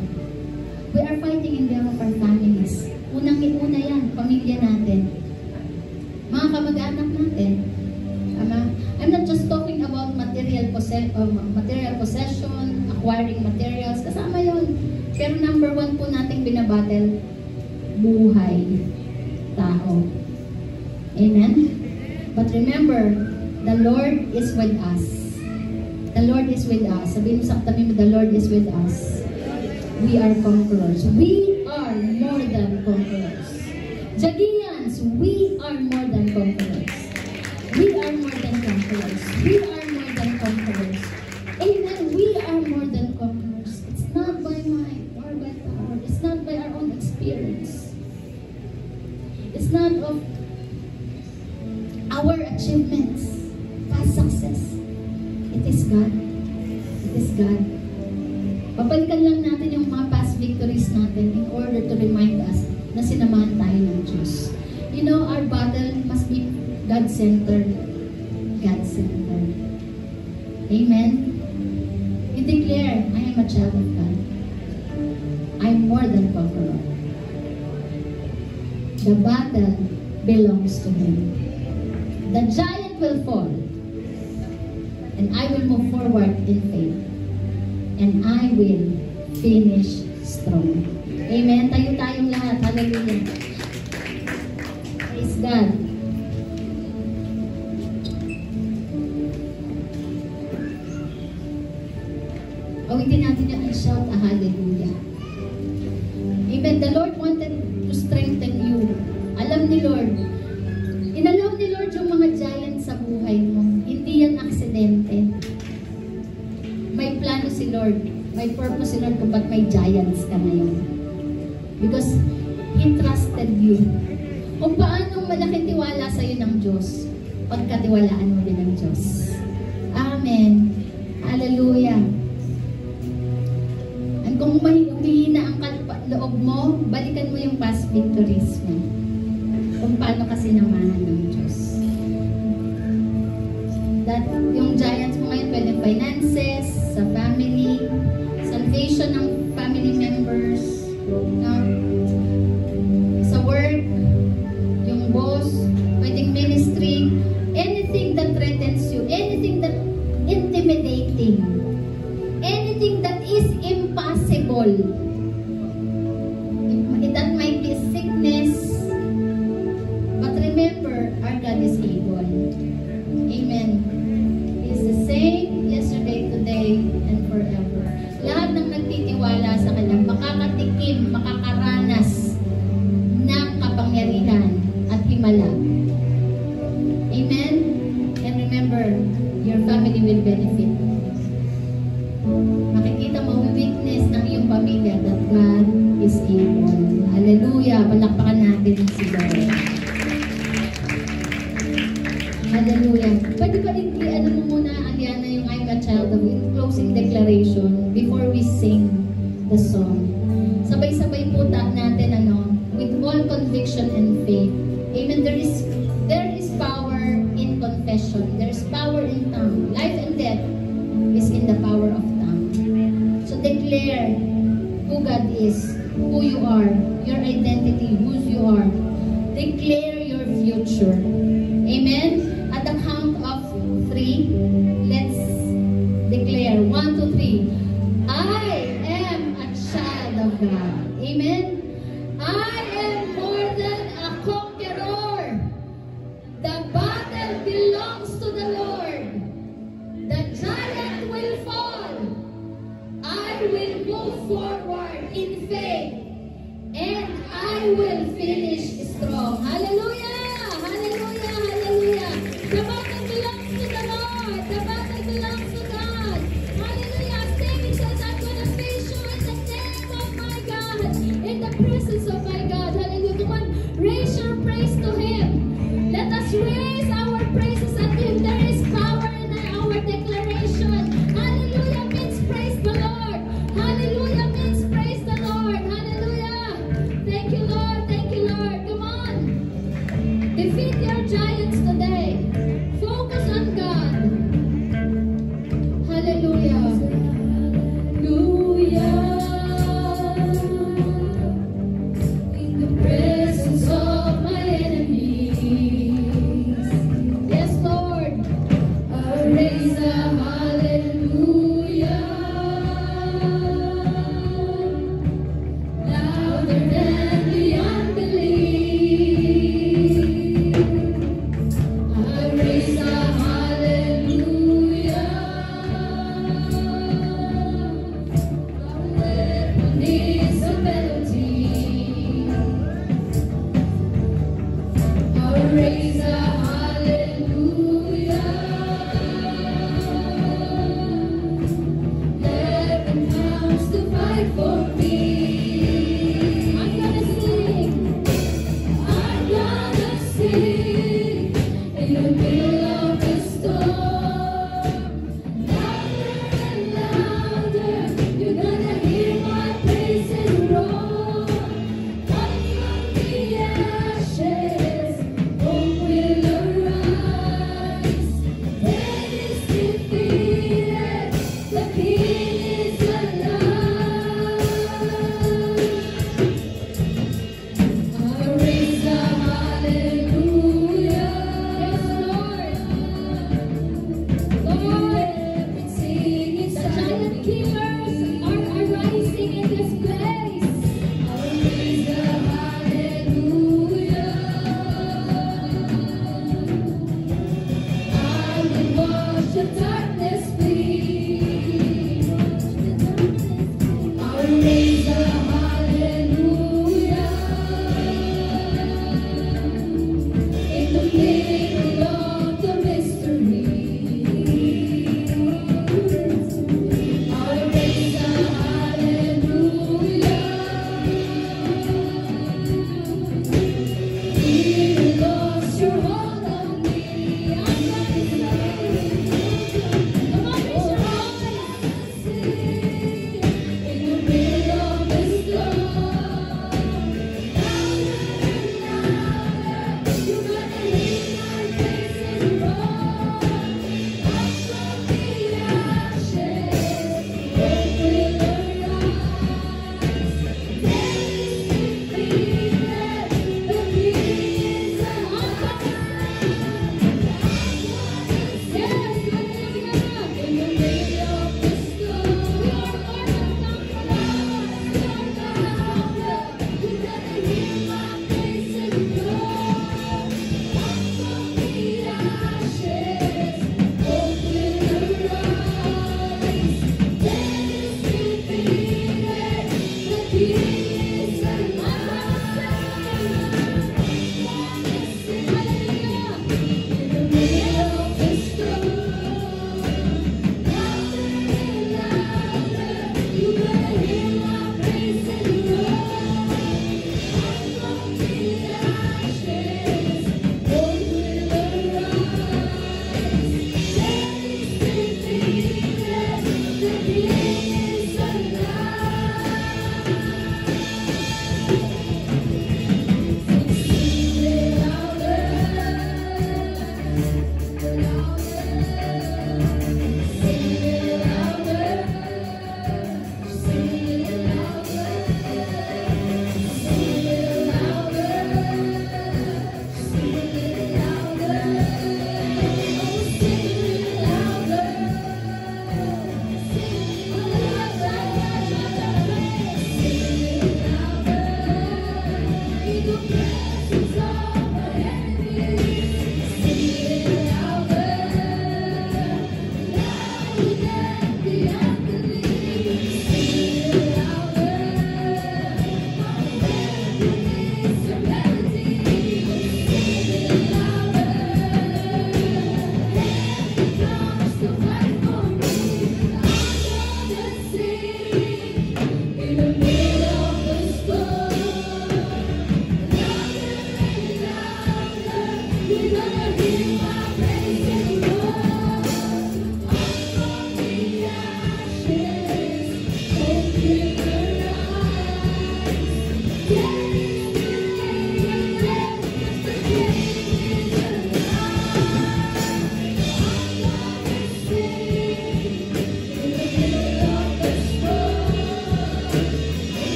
We are fighting in behalf of our families. Unang-una yan, pamilya natin. Mga kamag-anak natin. I'm not just talking about material possession, acquiring materials, kasama yon. Pero number 1 po nating binabattle, buhay, tao. Amen? But remember, the Lord is with us. The Lord is with us. Sabihin mo sa katabi mo, the Lord is with us. We are conquerors. We are more than conquerors. Jagians, we are more than conquerors. We are more than conquerors. We are more than conquerors. Amen. We are more than conquerors. It's not by might or by power. It's not by our own experience. It's not of our achievements, past success. It is God. It is God. Babalikan lang natin yung mga past victories natin in order to remind us na sinamahan tayo ng Diyos. You know, our battle must be God-centered. God-centered. Amen? You declare, I am a child of God. I am more than conqueror. The battle belongs to Him. The giant will fall, and I will move forward in faith, and I will finish strong. Amen? Tayo tayong lahat. Hallelujah. Praise God. Awitin natin yung shout a hallelujah. Amen. The Lord wanted to strengthen you. Alam ni Lord, inalaw ni Lord yung mga giants sa buhay mo. Hindi yan aksidente. May plano si Lord. May purpose si Lord kung ba't may giants ka ngayon. Because He trusted you. Kung paano malaki tiwala sa'yo ng Diyos, pagkatiwalaan mo din ng Diyos. Amen. Hallelujah. And kung humihina ang loob mo, balikan mo yung past victories mo. Kung paano kasi sinamahan ng Diyos. That yung giants mo ngayon, pwede finances, sa family, salvation ng family members, no? Sa work, yung boss, pwedeng ministry, anything that threatens you, anything that intimidating, anything that is impossible. That might be sickness, but remember, our God is able. Amen. He is the same yesterday, today, and forever. Lahat ng nagtitiwala knowing that God is able. Hallelujah! Palakpakan natin si Lord. Hallelujah. Pwede ba rin, ano mo muna, Aliana, yung I'm a child of in closing declaration before we sing the song. Sabay-sabay po natin, with all conviction and faith. Amen. There is power in confession. There is power in tongue. Life and death is in the power of tongue. So declare who God is, who you are, your identity, whose you are. Declare your future. Amen. At the count of 3, let's declare. 1, 2, 3. I am a child of God. Amen. I am more than a conqueror. The battle belongs to the Lord. The giant will fall. I will move forward in faith. And I will finish strong. Hallelujah! Hallelujah! Hallelujah! The battle belongs to the Lord. The battle belongs to God. Hallelujah! As David says, I'm going to face you in the name of my God. In the presence of my God. Hallelujah! Come on, raise your praise to Him. Let us raise our praises unto Him. There is power in our declaration. Hallelujah means praise the Lord. Hallelujah means praise the Lord. Hallelujah! Thank you, Lord. Thank you, Lord. Come on. Defeat your giants today. Focus on God. Hallelujah. Hallelujah. In the presence of my enemies. Yes, Lord. I raise a hallelujah. Louder than the unbelief. I raise a hallelujah. Our weapon is a melody. I raise a hallelujah. Heaven comes to fight for me. I'm gonna sing. I'm gonna sing in the middle of the storm. Louder and louder, you're gonna hear my praises roar. Up from the ashes, hope will arise. Death is defeated, the King is alive. I raise a hallelujah. Yes, Lord. Lord, I've been singing. The giant killers are arising in this place. I raise a hallelujah. I will watch the darkness flee. I raise a hallelujah. In the middle of the mystery, I raise a hallelujah.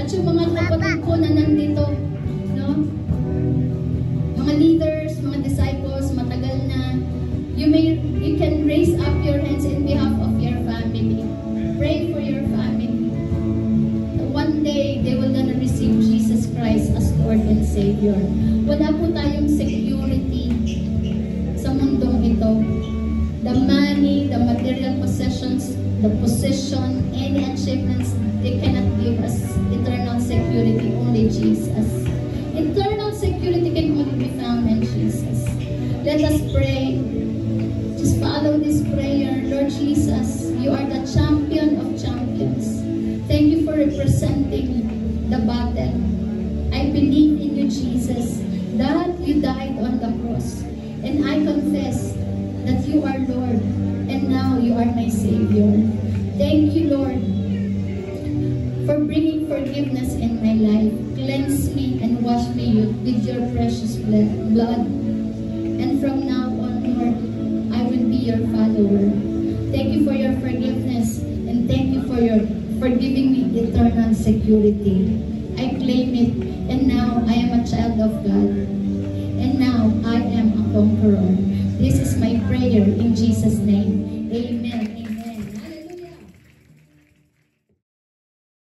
At yung mga kapatid ko na nandito, no? Savior. Wala po tayong security sa mundong ito. The money, the material possessions, the position, any achievements, they cannot give us eternal security, only Jesus. Eternal security can only be found in Jesus. Let us pray. Just follow this prayer. Lord Jesus, you are the champion of champions. Thank you for representing the battle. I believe in you, Jesus, that you died on the cross. And I confess that you are Lord, and now you are my Savior. Thank you, Lord, for bringing forgiveness in my life. Cleanse me and wash me with your precious blood. And from now on, Lord, I will be your follower. Thank you for your forgiveness, and thank you for giving me eternal security. I claim it, and now I am a child of God. And now I am a conqueror. This is my prayer in Jesus' name.